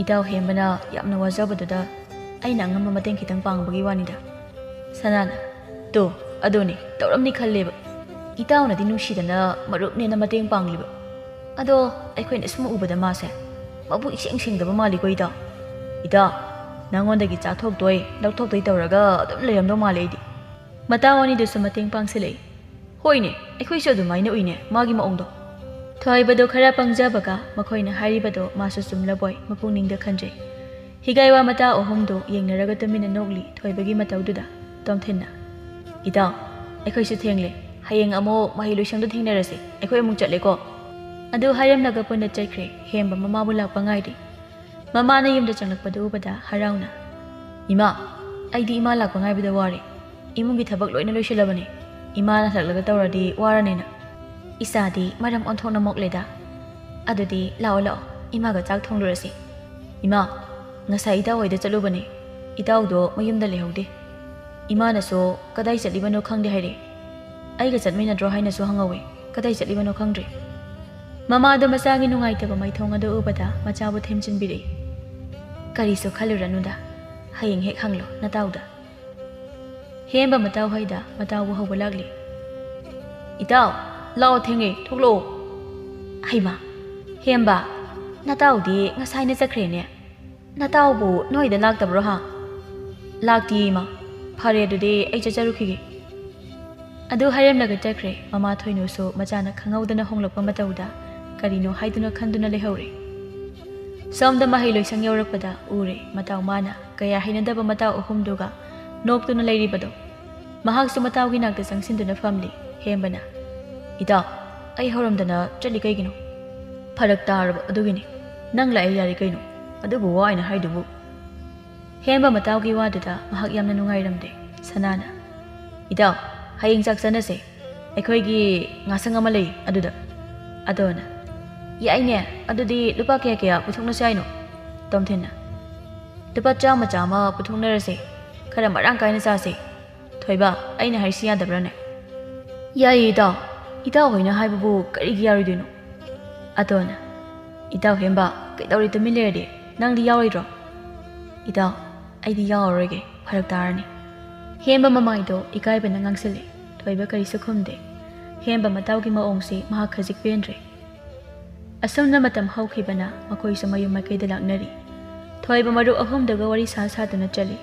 ꯏꯇꯥꯎ ꯍꯦꯝꯕꯅ ꯌꯥꯝꯅ ꯋꯥꯖꯕꯗꯨꯗ ꯑꯩꯅ ꯑꯉꯝꯕ ꯃꯇꯦꯡ ꯈꯤꯇꯪ ꯄꯥꯡꯕꯒꯤ ꯋꯥꯅꯤꯗ꯫ ꯁꯅꯥꯅ ꯇꯣ ꯑꯗꯨꯅꯤ ꯇꯧꯔꯝꯅꯤ ꯈꯜꯂꯦꯕ꯫ ꯏꯇꯥꯎꯅꯗꯤ ꯅꯨꯡꯁꯤꯗꯅ ꯃꯔꯨꯞꯅꯦꯅ ꯃꯇꯦꯡ ꯄꯥꯡꯂꯤꯕ꯫ ꯑꯗꯣ ꯑꯩꯈꯣꯏꯅ ꯁꯨꯝ ꯎꯕꯗ ꯃꯥꯁꯦ ꯃꯕꯨꯛ ꯏꯁꯦꯡ ꯁꯦꯡꯗꯕ ꯃꯥꯜꯂꯤꯀꯣ ꯏꯇꯥꯎ꯫ ꯏꯇꯥꯎ ꯅꯪꯉꯣꯟꯗꯒꯤ ꯆꯥꯊꯣꯛꯇꯣꯏ ꯂꯧꯊꯣꯛꯇꯣꯏ ꯇꯧꯔꯒ ꯑꯗꯨꯝ ꯂꯩꯔꯝꯗꯧ ꯃꯥꯜꯂꯦ ꯑꯩꯗꯤ꯫ ꯃꯇꯥꯎ ꯑꯅꯤꯗꯨꯁꯨ ꯃꯇꯦꯡ ꯄꯥꯡꯁꯤꯜꯂꯛꯏ꯫ ꯍꯣꯏꯅꯦ ꯑꯩꯈꯣꯏꯁꯨ ꯑꯗꯨꯃꯥꯏꯅ ꯎꯏꯅꯦ ꯃꯥꯒꯤ ꯃꯑꯣꯡꯗꯣ꯫ ꯊꯣꯏꯕꯗꯣ ꯈꯔ ꯄꯪꯖꯕꯒ ꯃꯈꯣꯏꯅ ꯍꯥꯏꯔꯤꯕꯗꯣ ꯃꯥꯁꯨ ꯆꯨꯝꯂꯕꯣꯏ ꯃꯄꯨꯛꯅꯤꯡꯗ ꯈꯟꯖꯩ꯫ ꯍꯤꯒꯥꯏꯋꯥ ꯃꯇꯥ ꯑꯍꯨꯝꯗꯨ ꯌꯦꯡꯅꯔꯒ ꯇꯨꯃꯤꯟꯅ ꯅꯣꯛꯂꯤ ꯊꯣꯏꯕꯒꯤ ꯃꯇꯧꯗꯨꯗ꯫ ꯇꯣꯝꯊꯤꯟꯅ ꯏꯇꯥꯎ ꯑꯩꯈꯣꯏꯁꯨ ꯊꯦꯡꯂꯦ ꯍꯌꯦꯡ ꯑꯃꯨꯛ ꯃꯍꯩ ꯂꯣꯏꯁꯪꯗ ꯊꯦꯡꯅꯔꯁꯤ ꯑꯩꯈꯣꯏ ꯑꯃꯨꯛ ꯆꯠꯂꯦꯀꯣ꯫ ꯑꯗꯨ ꯍꯥꯏꯔꯝꯂꯒ ꯄꯨꯟꯅ ꯆꯠꯈ꯭ꯔꯦ꯫ ꯍꯦꯝꯕ ꯃꯃꯥꯕꯨ ꯂꯥꯛꯄ ꯉꯥꯏꯔꯤ꯫ ꯃꯃꯥꯅ ꯌꯨꯝꯗ ꯆꯪꯂꯛꯄꯗꯨ ꯎꯕꯗ ꯍꯔꯥꯎꯅ ꯏꯃꯥ ꯑꯩꯗꯤ ꯏꯃꯥ ꯂꯥꯛꯄ ꯉꯥꯏꯕꯗ ꯋꯥꯔꯦ꯫ ꯏꯃꯨꯡꯒꯤ ꯊꯕꯛ ꯂꯣꯏꯅ ꯂꯣꯏꯁꯤꯜꯂꯕꯅꯤ꯫ ꯏꯃꯥꯅ ꯍꯜꯂꯛꯂꯒ ꯇꯧꯔꯗꯤ ꯋꯥꯔꯅꯤꯅ꯫ ꯏꯆꯥꯗꯤ ꯃꯔꯝ ꯑꯣꯟꯊꯣꯛꯅ ꯃꯣꯛꯂꯦꯗ꯫ ꯑꯗꯨꯗꯤ ꯂꯥꯛꯑꯣ ꯏꯃꯥꯒ ꯆꯥꯛ ꯊꯣꯡꯂꯨꯔꯁꯤ꯫ ꯏꯃꯥ ꯉꯁꯥꯏ ꯏꯇꯥꯎ ꯍꯣꯏꯗ ꯆꯠꯂꯨꯕꯅꯤ ꯏꯇꯥꯎꯗꯣ ꯃꯌꯨꯝꯗ ꯂꯩꯍꯧꯗꯦ꯫ ꯏꯃꯥꯅꯁꯨ ꯀꯗꯥꯏ ꯆꯠꯂꯤꯕꯅꯣ ꯈꯪꯗꯦ ꯍꯥꯏꯔꯦ꯫ ꯑꯩꯒ ꯆꯠꯃꯤꯟꯅꯗ꯭ꯔꯣ ꯍꯥꯏꯅꯁꯨ ꯍꯪꯍꯧꯋꯦ ꯀꯗꯥꯏ ꯆꯠꯂꯤꯕꯅꯣ ꯈꯪꯗ꯭ꯔꯦ꯫ ꯃꯃꯥꯗꯣ ꯃꯆꯥꯒꯤ ꯅꯨꯡꯉꯥꯏꯇꯕ ꯃꯥꯏꯊꯣꯡ ꯑꯗꯨ ꯎꯕꯗ ꯃꯆꯥꯕꯨ ꯊꯦꯝꯖꯤꯟꯕꯤꯔꯛꯏ꯫ ꯀꯔꯤꯁꯨ ꯈꯜꯂꯨꯔꯅꯨꯗ ꯍꯌꯦꯡ ꯍꯦꯛ ꯍꯪꯂꯣ ꯅꯇꯥꯎꯗ꯫ ꯍꯦꯝꯕ ꯃꯇꯥꯎ ꯍꯣꯏꯗ ꯃꯇꯥꯎꯕꯨ ꯍꯧꯕ ꯂꯥꯛꯂꯤ꯫ ꯏꯇꯥꯎ ꯂꯥꯛꯑꯣ ꯊꯦꯡꯉꯦ ꯊꯣꯛꯂꯛꯑꯣ꯫ ꯍꯩꯃꯥ ꯍꯦꯝꯕ ꯅꯇꯥꯎꯗꯤ ꯉꯁꯥꯏꯅ ꯆꯠꯈ꯭ꯔꯦꯅꯦ꯫ ꯅꯇꯥꯎꯕꯨ ꯅꯣꯏꯗ ꯂꯥꯛꯇꯕ꯭ꯔꯣ ꯍꯥ? ꯂꯥꯛꯇꯤꯌꯦ ꯏꯃꯥ꯫ ꯐꯔꯦ ꯑꯗꯨꯗꯤ ꯑꯩ ꯆꯠꯆꯔꯨꯈꯤꯒꯦ꯫ ꯑꯗꯨ ꯍꯥꯏꯔꯝꯂꯒ ꯆꯠꯈ꯭ꯔꯦ꯫ ꯃꯃꯥ ꯊꯣꯏꯅꯨꯁꯨ ꯃꯆꯥꯅ ꯈꯪꯍꯧꯗꯅ ꯍꯣꯡꯂꯛꯄ ꯃꯇꯧꯗ ꯀꯔꯤꯅꯣ ꯍꯥꯏꯗꯨꯅ ꯈꯟꯗꯨꯅ ꯂꯩꯍꯧꯔꯦ꯫ ꯁꯣꯝꯗ ꯃꯍꯩ ꯂꯣꯏꯁꯪ ꯌꯧꯔꯛꯄꯗ ꯎꯔꯦ ꯃꯇꯥꯎ ꯃꯥꯅ ꯀꯌꯥ ꯍꯩꯅꯗꯕ ꯃꯇꯥꯎ ꯑꯍꯨꯝꯗꯨꯒ ꯅꯣꯛꯇꯨꯅ ꯂꯩꯔꯤꯕꯗꯣ꯫ ꯃꯍꯥꯛꯁꯨ ꯃꯇꯥꯎꯒꯤ ꯅꯥꯛꯇ ꯆꯪꯁꯤꯟꯗꯨꯅ ꯐꯝꯂꯤ꯫ ꯍꯦꯝꯕꯅ ꯏꯇꯥꯎ ꯑꯩ ꯍꯧꯔꯝꯗꯅ ꯆꯠꯂꯤ ꯀꯩꯒꯤꯅꯣ? ꯐꯔꯛ ꯇꯥꯔꯕ ꯑꯗꯨꯒꯤꯅꯤ꯫ Nang lae yari kaino. Adubu wa aina haidubu. Hemba matawgi wadada mahak yamna nungairamde. Sanana. Idaw, haying saksanase. Aikoigi ngasang ama lay aduda. Adona. Yaine, adudi lupa kaya puthungna saino. Tomthina. Lupa chama puthungna rase. Kara marang kaina sase. Thoiba, aina haisiya dabrane. Yai idaw. Idaw hoina haibabu karigi yaruduno. Adona. Idaw hemba kaidawri tumilerde. Nangdi yawaidro. Idaw, aidi yawarege. Pharak tarani. Hemba mamaido ikaiba nangangsili. Thoiba kari sukhumde. Hemba matawgi maongsi mahak khajik pendre. Asumna matam haukhibana makoi samayum maikaida laknari. Thoiba maru ahumdaga wari sa-satuna chali.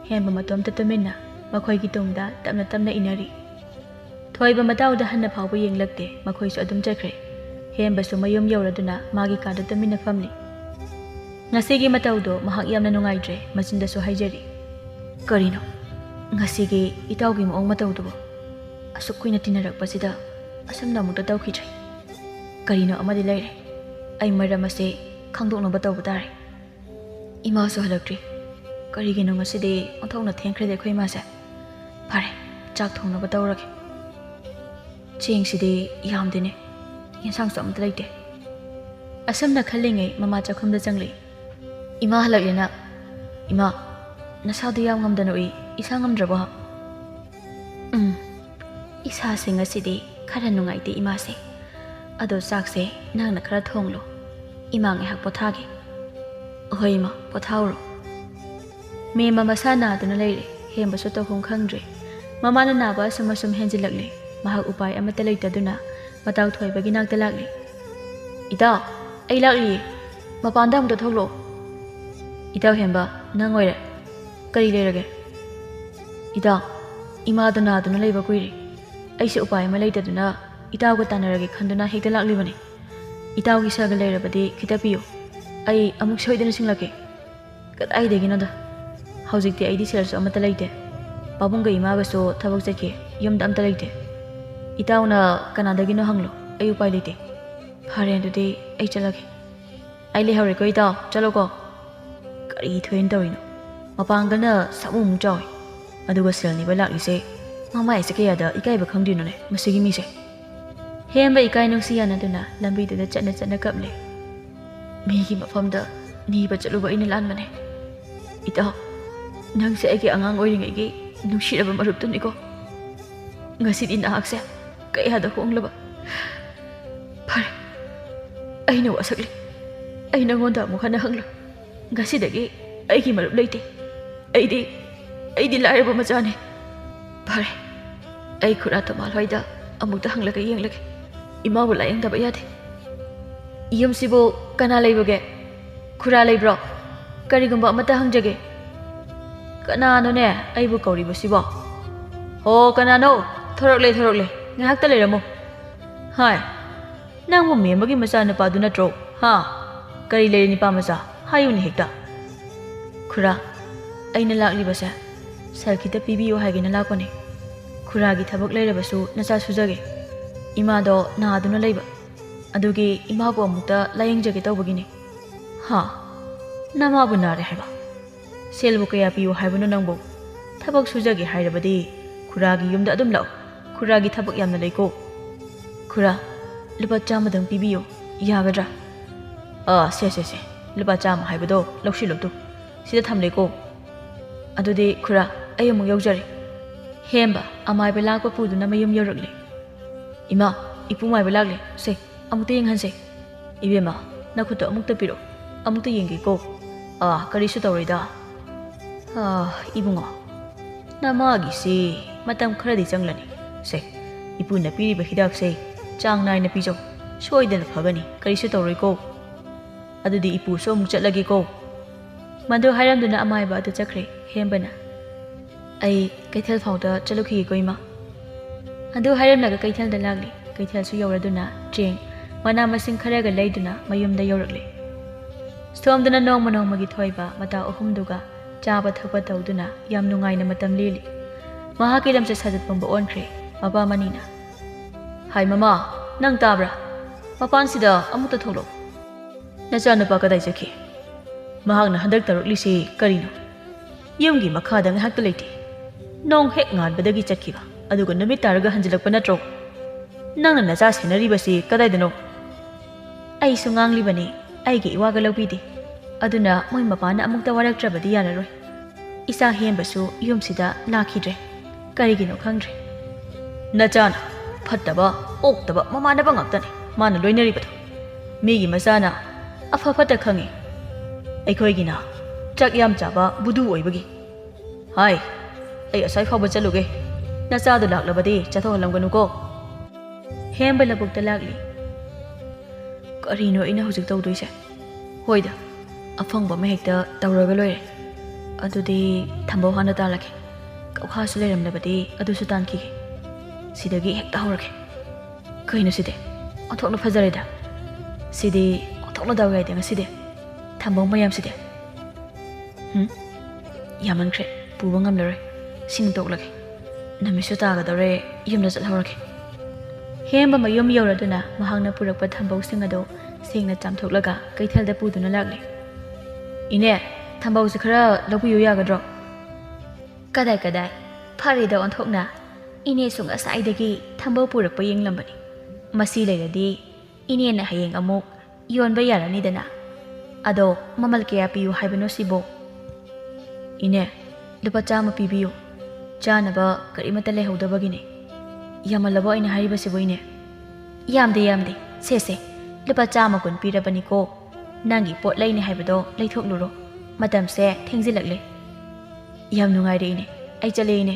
Hemba matom tuminna makoi gi tungda tamna inari. Thoiba matawda hanna phawba yenglakte makoi su adum chakre. Hemba su mayum yauraduna magi kada tuminna famli. Ngasigi matawdo mahak yamna nungaidre machinda su haijari. Karino, ngasigi itawgi maong matawdubo. Asuk kuina tinarakpasida asamna amukta tawkhidre. Karino amadi laire. Ay maramase khangdoknaba tawba tare. Ima su halakri. Karigino ngasidi onthokna thengkhre de khoi mase. Phare, chak thongnaba tawrage. Chengsidi yamdene. Yensang su amta laite. Asamna khallingai mama chakhumda changli. Ima halakrena. Ima, nasadu yam ngamdana ui isa ngamdraba. Isa se ngasidi khara nungaite imase. Ado sakse nangna khara thonglo. Ima ngehak pothage. Hoi ima pothauro. Me mama sana aduna leire. Hemba su tawhong khangdre. Mama na naba sumasum henjilakle. Mahak upay amata leitaduna mataw thoibagi nakta lakle. Itaw, ay lakli. Mapanda amta thoglo. Itaw hemba nangoire. Kari leirage. Itaw, ima aduna leiba kuiri. Aise upay ma leitaduna itaw ga tanarage khanduna hekta laklibani. Itaw gi saga leirabadi khita piyo. Ay amuk soidana singlake. Kadai da. Haujikti aidi selsu amata leite. Babunga ima gaso thabak chake yumda amta leite. Itaw na kanadagino hanglo. Ay upay leite. Phare andudi ay chalage. Ay lehore ko itaw chalo ko. Kari thoin tawino. Mapangana samum chawi. Aduga selni ba laklise. Mama isa kaya da ikay ba khangdino ne masigi mise. Hemba ikay nung siya na duna lambi da chana kaple. Migi mafamda ni ba chaluba inalan mane. Itaw, nang sa egi angang oiring egi nung shira ba maruptun iko. Ngasit inaakse kaya da huang laba. Pare, ay nawasakli. Ay nangonda mo ka na hangla. Ngasit egi ay ki marup laite. Ay di lare ba macane. Pare, ay kurata malhoida amukta hanglaka yenglake. Ima wala yang daba yate. Iyum sibo kana leibage. Kura leibro. Karigumba amata hangjage. Kanano ne aibu kauribo sibo. Ho kanano thorokle. Ngahakta leiramo. Hai. Nang mo membagi masa na padu na tro. Ha. Kari leiri ni pa masa. Hayu ni hekta. Kura, ay nalakli ba sa? Salkita pibiyo hagi nalakone. Kuragi thabak leirabasu nasa sujage. Ima do na aduna leiba. Adugi ima ko amukta layengjage tawbagini. Ha. Nama bunare haiba. Selbu kaya piyo haibano nangbo. Thabak sujage hairabadi. Kuragi yumda adum law. Kuragi thabak yamna leiko. Kura, lupa chamadang pibiyo. Yagadra. Se. Lupa chama haibado laukshiloktu. Sida thamleiko. Adudi kura ay amuk yaujare. Hemba amai belakpa puduna mayum yaurukle. Ima, ipumai belakle. Se, amukta yenghanse. Ibema, nakhuto amukta piro. Amukta yengi ko. Karisu tawrida. Ibungo. Namagi si matam kharadi changlani. Se, ipuna piriba hidak se. Chang naina pijo. Soidana phagani. Karisu tawroi ko. Adudi ipu so amuk chatlagi ko. Madu hairamduna amai ba adu chakre. Hembana. Ay kaithal phawda chalukhi ko ima. Adu hairamnaga kaithal da lagli. Kaithal su yauraduna treng mana masing kharaga leiduna mayumda yaurakle. Stomdana nongmagi thoiba mata ahumduga chaba thakpa tawduna yam nungaina matam lili. Mahaki lamsa sajat pamba onkhre mapa manina. Hai mama, nang tabra. Mapan sida amuta tholo. ꯅꯆꯥꯅꯨꯄꯥ ꯀꯗꯥꯏ ꯆꯠꯈꯤ? ꯃꯍꯥꯛꯅ ꯍꯟꯗꯛ ꯇꯧꯔꯛꯂꯤꯁꯤ ꯀꯔꯤꯅꯣ? ꯌꯨꯝꯒꯤ ꯃꯈꯥꯗ ꯉꯥꯏꯍꯥꯛꯇ ꯂꯩꯇꯦ, ꯅꯣꯡ ꯍꯦꯛ ꯉꯥꯟꯕꯗꯒꯤ ꯆꯠꯈꯤꯕ, ꯑꯗꯨꯒ ꯅꯨꯃꯤꯠ ꯇꯥꯔꯒ ꯍꯟꯖꯤꯜꯂꯛꯄ ꯅꯠꯇ꯭ꯔꯣ? ꯅꯪꯅ ꯅꯆꯥ ꯁꯦꯟꯅꯔꯤꯕꯁꯤ ꯀꯗꯥꯏꯗꯅꯣ? ꯑꯩꯁꯨ ꯉꯥꯡꯂꯤꯕꯅꯤ, ꯑꯩꯒꯤ ꯏꯋꯥꯒ ꯂꯧꯕꯤꯗꯦ, ꯑꯗꯨꯅ ꯃꯣꯏ ꯃꯄꯥꯅ ꯑꯃꯨꯛꯇ ꯋꯥꯔꯛꯇ꯭ꯔꯕꯗꯤ ꯌꯥꯔꯔꯣꯏ꯫ ꯏꯆꯥ ꯍꯦꯟꯕꯁꯨ ꯌꯨꯝꯁꯤꯗ ꯂꯥꯛꯈꯤꯗ꯭ꯔꯦ, ꯀꯔꯤꯒꯤꯅꯣ ꯈꯪꯗ꯭ꯔꯦ꯫ ꯅꯆꯥꯅ ꯐꯠꯇꯕ ꯑꯣꯛꯇꯕ ꯃꯃꯥꯟꯅꯕ ꯉꯥꯛꯇꯅꯤ ꯃꯥꯅ ꯂꯣꯏꯅꯔꯤꯕꯗꯣ, ꯃꯤꯒꯤ ꯃꯆꯥꯅ ꯑꯐ ꯐꯠꯇ ꯈꯪꯉꯤ, ꯑꯩꯈꯣꯏꯒꯤꯅ ꯆꯥꯛ ꯌꯥꯝ ꯆꯥꯕ ꯕꯨꯗꯨ ꯑꯣꯏꯕꯒꯤ꯫ ꯍꯥꯏ, ꯑꯩ ꯑꯁ꯭ꯋꯥꯏ ꯐꯥꯎꯕ ꯆꯠꯂꯨꯒꯦ, ꯅꯆꯥꯗꯣ ꯂꯥꯛꯂꯕꯗꯤ ꯆꯠꯊꯣꯛꯍꯜꯂꯝꯒꯅꯨꯀꯣ꯫ ꯍꯦꯝꯕ ꯂꯧꯕꯨꯛꯇ ꯂꯥꯛꯂꯤ꯫ ꯀꯔꯤꯅꯣ ꯑꯩꯅ ꯍꯧꯖꯤꯛ ꯇꯧꯗꯣꯏꯁꯦ? ꯍꯣꯏꯗ, ꯑꯐꯪꯕ ꯑꯃ ꯍꯦꯛꯇ ꯇꯧꯔꯒ ꯂꯣꯏꯔꯦ꯫ ꯑꯗꯨꯗꯤ ꯊꯝꯕꯧ ꯍꯥꯟꯅ ꯇꯥꯜꯂꯒꯦ, ꯀꯧꯈꯥꯁꯨ ꯂꯩꯔꯝꯂꯕꯗꯤ ꯑꯗꯨꯁꯨ ꯇꯥꯟꯈꯤꯒꯦ꯫ ꯁꯤꯗꯒꯤ ꯍꯦꯛꯇ ꯍꯧꯔꯒꯦ꯫ ꯀꯩꯅꯣ ꯁꯤꯗꯤ? ꯑꯣꯟꯊꯣꯛꯅ ꯐꯖꯔꯦꯗ꯫ ꯁꯤꯗꯤ ꯑꯣꯟꯊꯣꯛꯅ ꯗꯥꯎ ꯌꯥꯏꯗ ꯉꯁꯤꯗꯤ, ꯊꯝꯕꯧ ꯃꯌꯥꯝꯁꯤꯗꯤ꯫ ꯌꯥꯝꯃꯟꯈ꯭ꯔꯦ, ꯄꯨꯕ ꯉꯝꯂꯔꯣꯏ, ꯁꯤꯡ ꯇꯣꯛꯂꯒꯦ, ꯅꯨꯃꯤꯠꯁꯨ ꯇꯥꯒꯗꯧꯔꯦ, ꯌꯨꯝꯗ ꯆꯠꯍꯧꯔꯒꯦ꯫ ꯍꯦꯝꯕ ꯃꯌꯨꯝ ꯌꯧꯔꯗꯨꯅ ꯃꯍꯥꯛꯅ ꯄꯨꯔꯛꯄ ꯊꯝꯕꯧꯁꯤꯡ ꯑꯗꯨ ꯁꯦꯡꯅ ꯆꯥꯝꯊꯣꯛꯂꯒ ꯀꯩꯊꯦꯜꯗ ꯄꯨꯗꯨꯅ ꯂꯥꯛꯂꯤ꯫ ꯏꯅꯦ, ꯊꯝꯕꯧꯁꯤ ꯈꯔ ꯂꯧꯕꯤꯌꯨ ꯌꯥꯒꯗ꯭ꯔꯣ? ꯀꯗꯥꯏ ꯀꯗꯥꯏ, ꯐꯔꯦꯗ ꯑꯣꯟꯊꯣꯛꯅ, ꯏꯅꯦꯁꯨ ꯉꯁꯥꯏꯗꯒꯤ ꯊꯝꯕꯧ ꯄꯨꯔꯛꯄ ꯌꯦꯡꯂꯝꯕꯅꯤ꯫ ꯃꯁꯤ ꯂꯩꯔꯗꯤ ꯏꯅꯦꯅ ꯍꯌꯦꯡ ꯑꯃꯨꯛ ꯌꯣꯟꯕ ꯌꯥꯔꯅꯤꯗꯅ꯫ ꯑꯗꯣ ꯃꯃꯜ ꯀꯌꯥ ꯄꯤꯌꯨ ꯍꯥꯏꯕꯅꯣ ꯁꯤꯕꯣ? ꯏꯅꯦ, ꯂꯨꯄꯥ 100 ꯄꯤꯕꯤꯌꯨ, ꯆꯥꯅꯕ ꯀꯔꯤꯃꯠꯇ ꯂꯩꯍꯧꯗꯕꯒꯤꯅꯤ꯫ ꯌꯥꯝꯃꯜꯂꯕꯣ ꯑꯩꯅ ꯍꯥꯏꯔꯤꯕꯁꯤꯕꯨ ꯏꯅꯦ? ꯌꯥꯝꯗꯦ ꯌꯥꯝꯗꯦ, ꯁꯦ ꯂꯨꯄꯥ 100 ꯀꯨꯟ ꯄꯤꯔꯕꯅꯤꯀꯣ, ꯅꯪꯒꯤ ꯄꯣꯠ ꯂꯩꯅꯤ ꯍꯥꯏꯕꯗꯣ ꯂꯩꯊꯣꯛꯂꯨꯔꯣ, ꯃꯇꯝꯁꯦ ꯊꯦꯡꯖꯤꯜꯂꯛꯂꯦ꯫ ꯌꯥꯝ ꯅꯨꯡꯉꯥꯏꯔꯦ ꯏꯅꯦ, ꯑꯩ ꯆꯠꯂꯦ ꯏꯅꯦ꯫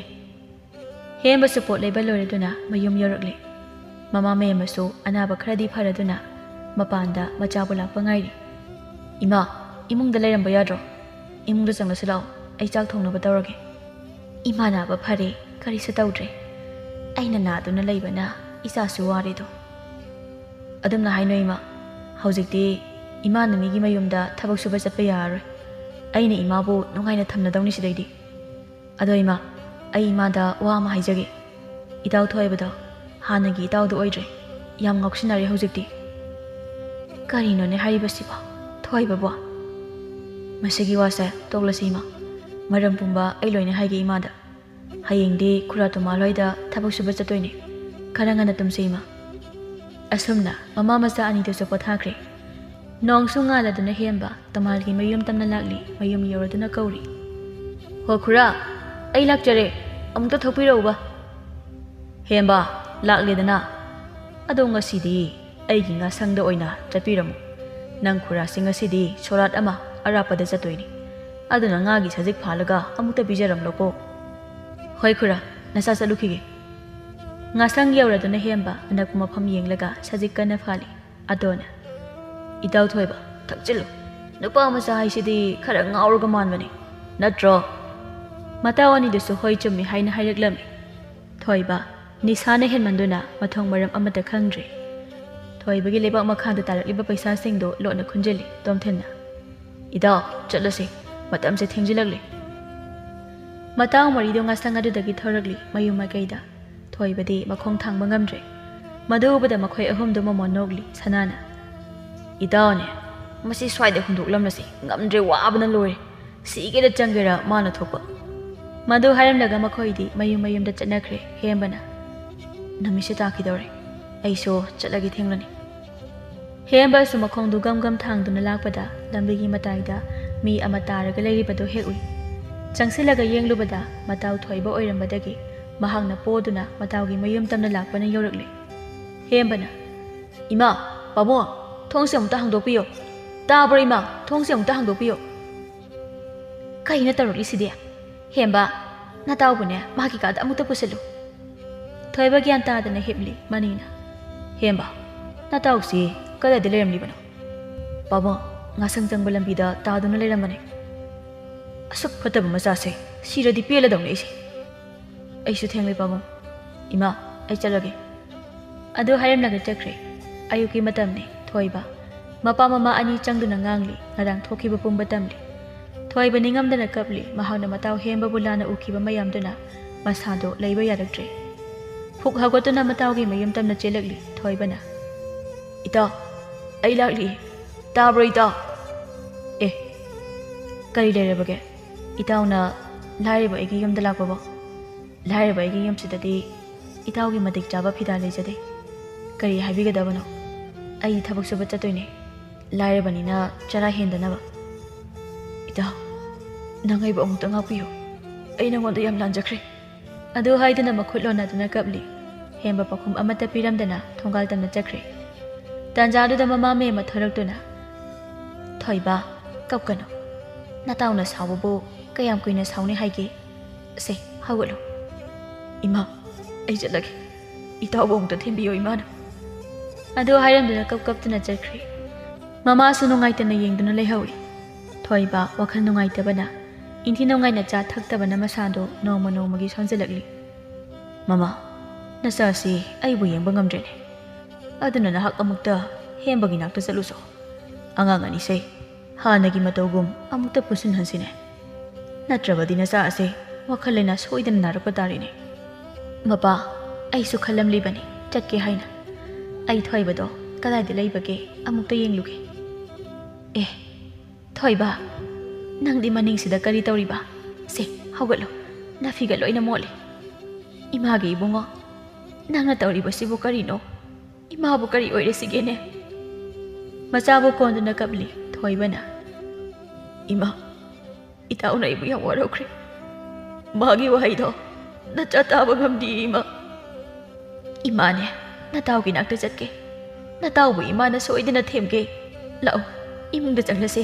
ꯍꯦꯝꯕꯁꯨ ꯄꯣꯠ ꯂꯩꯕ ꯂꯣꯏꯔꯗꯨꯅ ꯃꯌꯨꯝ ꯌꯧꯔꯛꯂꯤ꯫ ꯃꯃꯥ ꯃꯌꯥꯝꯁꯨ ꯑꯅꯥꯕ ꯈꯔꯗꯤ ꯐꯔꯗꯨꯅ ꯃꯄꯥꯟꯗ ꯃꯆꯥꯕꯨ ꯂꯥꯛꯄ ꯉꯥꯏꯔꯤ꯫ ꯏꯃꯥ, ꯏꯃꯨꯡꯗ ꯂꯩꯔꯝꯕ ꯌꯥꯗ꯭ꯔꯣ? ꯏꯃꯨꯡꯗ ꯆꯪꯂꯁꯨ ꯂꯥꯛꯑꯣ, ꯑꯩ ꯆꯥꯛ ꯊꯣꯡꯅꯕ ꯇꯧꯔꯒꯦ꯫ ꯏꯃꯥ ꯅꯥꯕ ꯐꯔꯦ, ꯀꯔꯤꯁꯨ ꯇꯧꯗ꯭ꯔꯦ, ꯑꯩꯅ ꯅꯥꯗꯨꯅ ꯂꯩꯕꯅ ꯏꯆꯥꯁꯨ ꯋꯥꯔꯦꯗꯣ꯫ ꯑꯗꯨꯝꯅ ꯍꯥꯏꯅꯣ ꯏꯃꯥ, ꯍꯧꯖꯤꯛꯇꯤ ꯏꯃꯥꯅ ꯃꯤꯒꯤ ꯃꯌꯨꯝꯗ ꯊꯕꯛ ꯁꯨꯕ ꯆꯠꯄ ꯌꯥꯔꯔꯣꯏ, ꯑꯩꯅ ꯏꯃꯥꯕꯨ ꯅꯨꯡꯉꯥꯏꯅ ꯊꯝꯅꯗꯧꯅꯤ ꯁꯤꯗꯩꯗꯤ꯫ ꯑꯗꯣ ꯏꯃꯥ, ꯑꯩ ꯏꯃꯥꯗ ꯋꯥ ꯑꯃ ꯍꯥꯏꯖꯒꯦ꯫ ꯏꯇꯥꯎ ꯊꯣꯏꯕꯗꯣ ꯍꯥꯟꯅꯒꯤ ꯏꯇꯥꯎꯗꯣ ꯑꯣꯏꯗ꯭ꯔꯦ, ꯌꯥꯝ ꯉꯥꯎꯁꯤꯟꯅꯔꯦ ꯍꯧꯖꯤꯛꯇꯤ꯫ ꯀꯔꯤꯅꯣꯅꯦ ꯍꯥꯏꯔꯤꯕꯁꯤꯕꯣ, ꯊꯣꯏꯕꯕꯣ? ꯃꯁꯤꯒꯤ ꯋꯥꯁꯦ ꯇꯣꯛꯂꯁꯤ ꯏꯃꯥ, ꯃꯔꯝ ꯄꯨꯝꯕ ꯑꯩ ꯂꯣꯏꯅ ꯍꯥꯏꯒꯦ ꯏꯃꯥꯗ꯫ ꯍꯌꯦꯡꯗꯤ ꯈꯨꯔꯥ ꯇꯣꯃꯥꯂꯣꯏꯗ ꯊꯕꯛ ꯁꯨꯕ ꯆꯠꯇꯣꯏꯅꯦ, ꯈꯔ ꯉꯟꯅ ꯇꯨꯝꯁꯤ ꯏꯃꯥ꯫ ꯑꯁꯨꯝꯅ ꯃꯃꯥ ꯃꯆꯥ ꯑꯅꯤꯗꯨꯁꯨ ꯄꯣꯊꯥꯈ꯭ꯔꯦ꯫ ꯅꯣꯡꯁꯨ ꯉꯥꯜꯂꯗꯨꯅ ꯍꯦꯝꯕ ꯇꯃꯥꯜꯒꯤ ꯃꯌꯨꯝ ꯇꯝꯅ ꯂꯥꯛꯂꯤ꯫ ꯃꯌꯨꯝ ꯌꯧꯔꯗꯨꯅ ꯀꯧꯔꯤ꯫ ꯍꯣ ꯈꯨꯔꯥ, ꯑꯩ ꯂꯥꯛꯆꯔꯦ, ꯑꯃꯨꯛꯇ ꯊꯣꯛꯄꯤꯔꯛꯎꯕ꯫ ꯍꯦꯝꯕ, ꯂꯥꯛꯂꯦꯗꯅ꯫ ꯑꯗꯣ ꯉꯁꯤꯗꯤ ꯑꯩꯒꯤ ꯉꯥꯁꯪꯗ ꯑꯣꯏꯅ ꯆꯠꯄꯤꯔꯝꯃꯨ꯫ ꯅꯪ ꯈꯨꯔꯥꯁꯤ ꯉꯁꯤꯗꯤ ꯁꯣꯔꯥꯠ ꯑꯃ ꯑꯔꯥꯞꯄꯗ ꯆꯠꯇꯣꯏꯅꯤ, ꯑꯗꯨꯅ ꯉꯥꯒꯤ ꯁꯖꯤꯛ ꯐꯥꯜꯂꯒ ꯑꯃꯨꯛꯇ ꯄꯤꯖꯔꯝꯂꯣꯀꯣ꯫ ꯍꯣꯏ ꯈꯨꯔꯥ, ꯅꯆꯥ ꯆꯠꯂꯨꯈꯤꯒꯦ꯫ ꯉꯥꯁꯪ ꯌꯧꯔꯗꯨꯅ ꯍꯦꯝꯕ ꯑꯅꯛꯄ ꯃꯐꯝ ꯌꯦꯡꯂꯒ ꯁꯖꯤꯛ ꯀꯟꯅ ꯐꯥꯜꯂꯤ꯫ ꯑꯗꯣꯅ, ꯏꯇꯥꯎ ꯊꯣꯏꯕ, ꯊꯛꯆꯤꯜꯂꯨ, ꯅꯨꯄꯥ ꯃꯆꯥ ꯍꯥꯏꯁꯤꯗꯤ ꯈꯔ ꯉꯥꯎꯔꯒ ꯃꯥꯟꯕꯅꯤ, ꯅꯠꯇ꯭ꯔꯣ? ꯃꯇꯥꯎ ꯑꯅꯤꯗꯨꯁꯨ ꯍꯣꯏ ꯆꯨꯝꯃꯤ ꯍꯥꯏꯅ ꯍꯥꯏꯔꯛꯂꯝꯃꯤ꯫ ꯊꯣꯏꯕ ꯅꯤꯁꯥꯅ ꯍꯦꯟꯃꯟꯗꯨꯅ ꯃꯊꯣꯡ ꯃꯔꯝ ꯑꯃꯠꯇ ꯈꯪꯗ꯭ꯔꯦ꯫ ꯊꯣꯏꯕꯒꯤ ꯂꯩꯕꯥꯛ ꯃꯈꯥꯗ ꯇꯥꯔꯛꯂꯤꯕ ꯄꯩꯁꯥꯁꯤꯡꯗꯨ ꯂꯣꯠꯅ ꯈꯨꯟꯖꯤꯜꯂꯤ ꯇꯣꯝꯊꯤꯟꯅ꯫ ꯏꯇꯥꯎ, ꯆꯠꯂꯁꯤ, ꯃꯇꯝꯁꯦ ꯊꯦꯡꯖꯤꯜꯂꯛꯂꯤ꯫ ꯃꯇꯥꯎ ꯃꯔꯤꯗꯨ ꯉꯥꯁꯪ ꯑꯗꯨꯗꯒꯤ ꯊꯧꯔꯛꯂꯤ ꯃꯌꯨꯝ ꯃꯥꯏꯀꯩꯗ꯫ ꯊꯣꯏꯕꯗꯤ ꯃꯈꯣꯡ ꯊꯥꯡꯕ ꯉꯝꯗ꯭ꯔꯦ꯫ ꯃꯗꯨ ꯎꯕꯗ ꯃꯈꯣꯏ ꯑꯍꯨꯝꯗꯨ ꯃꯃꯣꯟ ꯅꯣꯛꯂꯤ ꯁꯅꯥꯅ꯫ ꯏꯇꯥꯎꯅꯦ, ꯃꯁꯤ ꯁ꯭ꯋꯥꯏꯗ ꯍꯨꯟꯗꯣꯛꯂꯝꯂꯁꯤ, ꯉꯝꯗ꯭ꯔꯦ, ꯋꯥꯕꯅ ꯂꯣꯏꯔꯦ, ꯁꯤꯒꯦꯔ ꯆꯪꯒꯦꯔ ꯃꯥꯅ ꯊꯣꯛꯄ꯫ ꯃꯗꯨ ꯍꯥꯏꯔꯝꯂꯒ ꯃꯈꯣꯏꯗꯤ ꯃꯌꯨꯝ ꯃꯌꯨꯝꯗ ꯆꯠꯅꯈ꯭ꯔꯦ꯫ ꯍꯦꯝꯕꯅ, ꯅꯨꯃꯤꯠꯁꯨ ꯇꯥꯈꯤꯗꯧꯔꯦ, ꯑꯩꯁꯨ ꯆꯠꯂꯒꯦ, ꯊꯦꯡꯂꯅꯤ꯫ ꯍꯦꯝꯕꯁꯨ ꯃꯈꯣꯡꯗꯨ ꯒꯝ ꯒꯝ ꯊꯥꯡꯗꯨꯅ ꯂꯥꯛꯄꯗ ꯂꯝꯕꯤꯒꯤ ꯃꯇꯥꯏꯗ ꯃꯤ ꯑꯃ ꯇꯥꯔꯒ ꯂꯩꯔꯤꯕꯗꯨ ꯍꯦꯛ ꯎꯏ꯫ ꯆꯪꯁꯤꯜꯂꯒ ꯌꯦꯡꯂꯨꯕꯗ ꯃꯇꯥꯎ ꯊꯣꯏꯕ ꯑꯣꯏꯔꯝꯕꯗꯒꯤ ꯃꯍꯥꯛꯅ ꯄꯣꯗꯨꯅ ꯃꯇꯥꯎꯒꯤ ꯃꯌꯨꯝ ꯇꯝꯅ ꯂꯥꯛꯄꯅ ꯌꯧꯔꯛꯂꯤ꯫ ꯍꯦꯝꯕꯅ, ꯏꯃꯥ, ꯄꯥꯕꯨꯡ, ꯊꯣꯡꯁꯦ ꯑꯃꯨꯛꯇ ꯍꯥꯡꯗꯣꯛꯄꯤꯌꯣ꯫ ꯇꯥꯕ꯭ꯔꯣ ꯏꯃꯥ, ꯊꯣꯡꯁꯦ ꯑꯃꯨꯛꯇ ꯍꯥꯡꯗꯣꯛꯄꯤꯌꯣ꯫ ꯀꯩꯅꯣ ꯇꯧꯔꯛꯂꯤꯁꯤꯗꯤ? ꯍꯦꯝꯕ, ꯅꯇꯥꯎꯕꯨꯅꯦ ꯃꯥꯒꯤ ꯀꯥꯗ ꯑꯃꯨꯛꯇ ꯄꯨꯁꯤꯜꯂꯨ꯫ ꯊꯣꯏꯕ ꯒ꯭ꯌꯥꯟ ꯇꯥꯗꯅ ꯍꯤꯞꯂꯤ ꯃꯅꯤꯅ꯫ ꯍꯦꯝꯕ, ꯅꯇꯥꯎꯁꯤ ꯀꯗꯥꯏꯗ ꯂꯩꯔꯝꯂꯤꯕꯅꯣ? ꯄꯥꯕꯨꯡ, ꯉꯥꯁꯪ ꯆꯪꯕ ꯂꯝꯕꯤꯗ ꯇꯥꯗꯨꯅ ꯂꯩꯔꯝꯕꯅꯤ꯫ ꯑꯁꯨꯛ ꯐꯠꯇꯕ ꯃꯆꯥꯁꯦ ꯁꯤꯔꯗꯤ ꯄꯦꯜꯂꯗꯧꯅꯤ ꯑꯩꯁꯦ꯫ ꯑꯩꯁꯨ ꯊꯦꯡꯂꯦ ꯄꯥꯕꯨꯡ, ꯏꯃꯥ, ꯑꯩ ꯆꯠꯂꯒꯦ꯫ ꯑꯗꯨ ꯍꯥꯏꯔꯝꯂꯒ ꯆꯠꯈ꯭ꯔꯦ꯫ ꯑꯌꯨꯛꯀꯤ ꯃꯇꯝꯅꯤ꯫ ꯊꯣꯏꯕ ꯃꯄꯥ ꯃꯃꯥ ꯑꯅꯤ ꯆꯪꯗꯨꯅ ꯉꯥꯡꯂꯤ, ꯉꯔꯥꯡ ꯊꯣꯛꯈꯤꯕ ꯄꯨꯝꯕ ꯇꯝꯂꯤ꯫ ꯊꯣꯏꯕ ꯅꯤꯡꯉꯝꯗꯅ ꯀꯞꯂꯤ꯫ ꯃꯍꯥꯛꯅ ꯃꯇꯥꯎ ꯍꯦꯝꯕꯕꯨ ꯂꯥꯟꯅ ꯎꯈꯤꯕ ꯃꯌꯥꯝꯗꯨꯅ ꯃꯁꯥꯗꯣ ꯂꯩꯕ ꯌꯥꯔꯛꯇ꯭ꯔꯦ꯫ ꯐꯨꯛ ꯍꯧꯒꯠꯇꯨꯅ ꯃꯇꯥꯎꯒꯤ ꯃꯌꯨꯝ ꯇꯝꯅ ꯆꯦꯜꯂꯛꯂꯤ꯫ ꯊꯣꯏꯕꯅ, ꯏꯇꯥꯎ, ꯑꯩ ꯂꯥꯛꯂꯤ꯫ ꯇꯥꯕ꯭ꯔꯣ ꯏꯇꯥꯎ? ꯑꯦ, ꯀꯔꯤ ꯂꯩꯔꯕꯒꯦ? ꯏꯇꯥꯎꯅ ꯂꯥꯏꯔꯕ ꯑꯩꯒꯤ ꯌꯨꯝꯗ ꯂꯥꯛꯄꯕꯣ? ꯂꯥꯏꯔꯕ ꯑꯩꯒꯤ ꯌꯨꯝꯁꯤꯗꯗꯤ ꯏꯇꯥꯎꯒꯤ ꯃꯇꯤꯛ ꯆꯥꯕ ꯐꯤꯗꯥ ꯂꯩꯖꯗꯦ. ꯀꯔꯤ ꯍꯥꯏꯕꯤꯒꯗꯕꯅꯣ? ꯑꯩ ꯊꯕꯛ ꯁꯨꯕ ꯆꯠꯇꯣꯏꯅꯦ. ꯂꯥꯏꯔꯕꯅꯤꯅ ꯆꯔꯥ ꯍꯦꯟꯗꯅꯕ. ꯏꯇꯥꯎ, ꯅꯪ ꯑꯩꯕꯨ ꯑꯃꯨꯛꯇ ꯉꯥꯛꯄꯤꯌꯨ. ꯑꯩ ꯅꯉꯣꯟꯗ ꯌꯥꯝ ꯂꯥꯟꯖꯈ꯭ꯔꯦ. ꯑꯗꯨ ꯍꯥꯏꯗꯨꯅ ꯃꯈꯨꯠ ꯂꯣꯟꯅꯗꯨꯅ ꯀꯞꯂꯤ. ꯍꯦꯝꯕ ꯄꯥꯎꯈꯨꯝ ꯑꯃꯠꯇ ꯄꯤꯔꯝꯗꯅ ꯊꯣꯡꯒꯥꯜ ꯇꯝꯅ ꯆꯠꯈ꯭ꯔꯦ. ꯇꯥꯟꯖꯥꯗꯨꯗ ꯃꯃꯥ ꯃꯦꯝꯃ ꯊꯣꯔꯛꯇꯨꯅ, ꯊꯣꯏꯕ, ꯀꯞꯀꯅꯨ. ꯅꯇꯥꯎꯅ ꯁꯥꯎꯕꯕꯨ ꯀꯌꯥꯝ ꯀꯨꯏꯅ ꯁꯥꯎꯅꯤ ꯍꯥꯏꯒꯦ? ꯁꯦ, ꯍꯧꯒꯠꯂꯨ. ꯏꯃꯥ, ꯑꯩ ꯆꯠꯂꯒꯦ. ꯏꯇꯥꯎꯕꯨ ꯑꯃꯨꯛꯇ ꯊꯦꯝꯕꯤꯌꯣ ꯏꯃꯥꯅ. ꯑꯗꯨ ꯍꯥꯏꯔꯝꯗꯨꯅ ꯀꯞꯇꯨꯅ ꯆꯠꯈ꯭ꯔꯦ. ꯃꯃꯥꯁꯨ ꯅꯨꯡꯉꯥꯏꯇꯅ ꯌꯦꯡꯗꯨꯅ ꯂꯩꯍꯧꯏ. ꯊꯣꯏꯕ ꯋꯥꯈꯜ ꯅꯨꯡꯉꯥꯏꯇꯕꯅ, ꯏꯟꯊꯤ ꯅꯨꯡꯉꯥꯏꯅ ꯆꯥ ꯊꯛꯇꯕꯅ ꯃꯁꯥꯗꯣ ꯅꯣꯡꯃ ꯅꯣꯡꯃꯒꯤ ꯁꯣꯟꯖꯜꯂꯛꯂꯤ. ꯃꯃꯥ, ꯅꯆꯥꯁꯤ ꯑꯩꯕꯨ ꯌꯦꯡꯕ ꯉꯝꯗ꯭ꯔꯦꯅꯦ. ꯑꯗꯨꯅ ꯅꯍꯥꯛ ꯑꯃꯨꯛꯇ ꯍꯦꯝꯕꯒꯤ ꯅꯥꯛꯇ ꯆꯠꯂꯨꯆꯣ. ꯑꯉꯥꯡ ꯑꯅꯤꯁꯦ ꯍꯥꯟꯅꯒꯤ ꯃꯇꯧꯒꯨꯝ ꯑꯃꯨꯛꯇ ꯄꯨꯟꯁꯤꯟꯍꯟꯁꯤꯅꯦ. ꯅꯠꯇ꯭ꯔꯕꯗꯤ ꯅꯆꯥ ꯑꯁꯦ ꯋꯥꯈꯜ ꯂꯩꯅꯥ ꯁꯣꯏꯗꯅ ꯅꯥꯔꯛꯄ ꯇꯥꯔꯤꯅꯦ. ꯃꯄꯥ, ꯑꯩꯁꯨ ꯈꯜꯂꯝꯂꯤꯕꯅꯤ ꯆꯠꯀꯦ ꯍꯥꯏꯅ. ꯑꯩ ꯊꯣꯏꯕꯗꯣ ꯀꯗꯥꯏꯗ ꯂꯩꯕꯒꯦ ꯑꯃꯨꯛꯇ ꯌꯦꯡꯂꯨꯒꯦ. ꯑꯦ, ꯊꯣꯏꯕ, ꯅꯪꯗꯤ ꯃꯅꯤꯡꯁꯤꯗ ꯀꯔꯤ ꯇꯧꯔꯤꯕ? ꯁꯦ, ꯍꯧꯒꯠꯂꯨ. ꯅꯥꯐꯤꯒ ꯂꯣꯏꯅ ꯃꯣꯠꯂꯤ. ꯏꯃꯥꯒꯤ ꯏꯕꯨꯡꯉꯣ, ꯅꯪꯅ ꯇꯧꯔꯤꯕꯁꯤꯕꯨ ꯀꯔꯤꯅꯣ? ꯏꯃꯥꯕꯨ ꯀꯔꯤ ꯑꯣꯏꯔꯁꯤꯒꯦꯅꯦ? ꯃꯆꯥꯕꯨ ꯀꯣꯟꯗꯨꯅ ꯀꯞꯂꯤ ꯊꯣꯏꯕꯅ. ꯏꯃꯥ, ꯏꯇꯥꯎꯅ ꯑꯩꯕꯨ ꯌꯥꯝ ꯋꯥꯔꯧꯈ꯭ꯔꯦ. ꯃꯥꯒꯤ ꯋꯥꯍꯩꯗꯣ ꯅꯆꯥ ꯇꯥꯕ ꯉꯝꯗꯦ ꯏꯃꯥ. ꯏꯃꯥꯅꯦ, ꯅꯇꯥꯎꯒꯤ ꯅꯥꯛꯇ ꯆꯠꯀꯦ. ꯅꯇꯥꯎꯕꯨ ꯏꯃꯥꯅ ꯁꯣꯏꯗꯅ ꯊꯦꯝꯒꯦ. ꯂꯥꯛꯑꯣ, ꯏꯃꯨꯡꯗ ꯆꯪꯂꯁꯦ.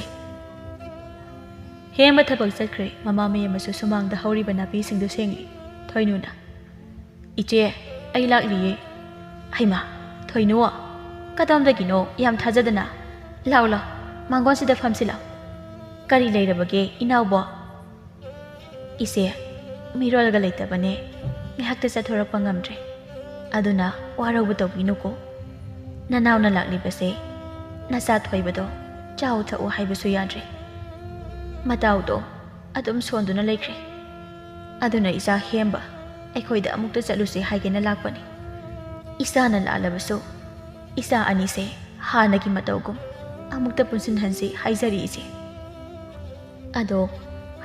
ꯍꯦꯝꯕ ꯊꯕꯛ ꯆꯠꯈ꯭ꯔꯦ. ꯃꯃꯥ ꯃꯦꯝꯃꯁꯨ ꯁꯨꯃꯥꯡꯗ ꯍꯧꯔꯤꯕ ꯅꯥꯄꯤꯁꯤꯡꯗꯨ ꯁꯦꯡꯂꯤ. ꯊꯣꯏꯅꯨꯅ, ꯏꯆꯦ, ꯑꯩ ꯂꯥꯛꯂꯤꯌꯦ. ꯍꯩꯃꯥ, ꯊꯣꯏꯅꯨ, ꯀꯗꯣꯝꯗꯒꯤꯅꯣ ꯌꯥꯝ ꯊꯥꯖꯗꯅ? ꯂꯥꯎ ꯂꯥꯎ, ꯃꯥꯡꯒꯣꯟꯁꯤꯗ ꯐꯝꯁꯤꯜꯂꯣ. ꯀꯔꯤ ꯂꯩꯔꯕꯒꯦ ꯏꯅꯥꯎꯕꯣ? ꯏꯆꯦ, ꯃꯤꯔꯣꯜꯒ ꯂꯩꯇꯕꯅꯦ. ꯉꯥꯏꯍꯥꯛꯇ ꯆꯠꯊꯣꯔꯛꯄ ꯉꯝꯗ꯭ꯔꯦ. ꯑꯗꯨꯅ ꯋꯥꯔꯧꯕ ꯇꯧꯕꯤꯅꯨꯀꯣ. ꯅꯅꯥꯎꯅ ꯂꯥꯛꯂꯤꯕꯁꯦ ꯅꯆꯥ ꯊꯣꯏꯕꯗꯣ ꯆꯥꯎ ꯊꯛꯎ ꯍꯥꯏꯕꯁꯨ ꯌꯥꯗ꯭ꯔꯦ. ꯃꯇꯥꯎꯗꯣ ꯑꯗꯨꯝ ꯁꯣꯟꯗꯨꯅ ꯂꯩꯈ꯭ꯔꯦ. ꯑꯗꯨꯅ ꯏꯆꯥ ꯍꯦꯝꯕ ꯑꯩꯈꯣꯏꯗ ꯑꯃꯨꯛꯇ ꯆꯠꯂꯨꯁꯦ ꯍꯥꯏꯒꯦꯅ ꯂꯥꯛꯄꯅꯤ. ꯏꯆꯥꯅ ꯂꯥꯜꯂꯕꯁꯨ ꯏꯆꯥ ꯑꯅꯤꯁꯦ ꯍꯥꯟꯅꯒꯤ ꯃꯇꯧꯒꯨꯝ ꯑꯃꯨꯛꯇ ꯄꯨꯟꯁꯤꯟꯍꯟꯁꯤ ꯍꯥꯏꯖꯔꯤ ꯏꯆꯦ. ꯑꯗꯣ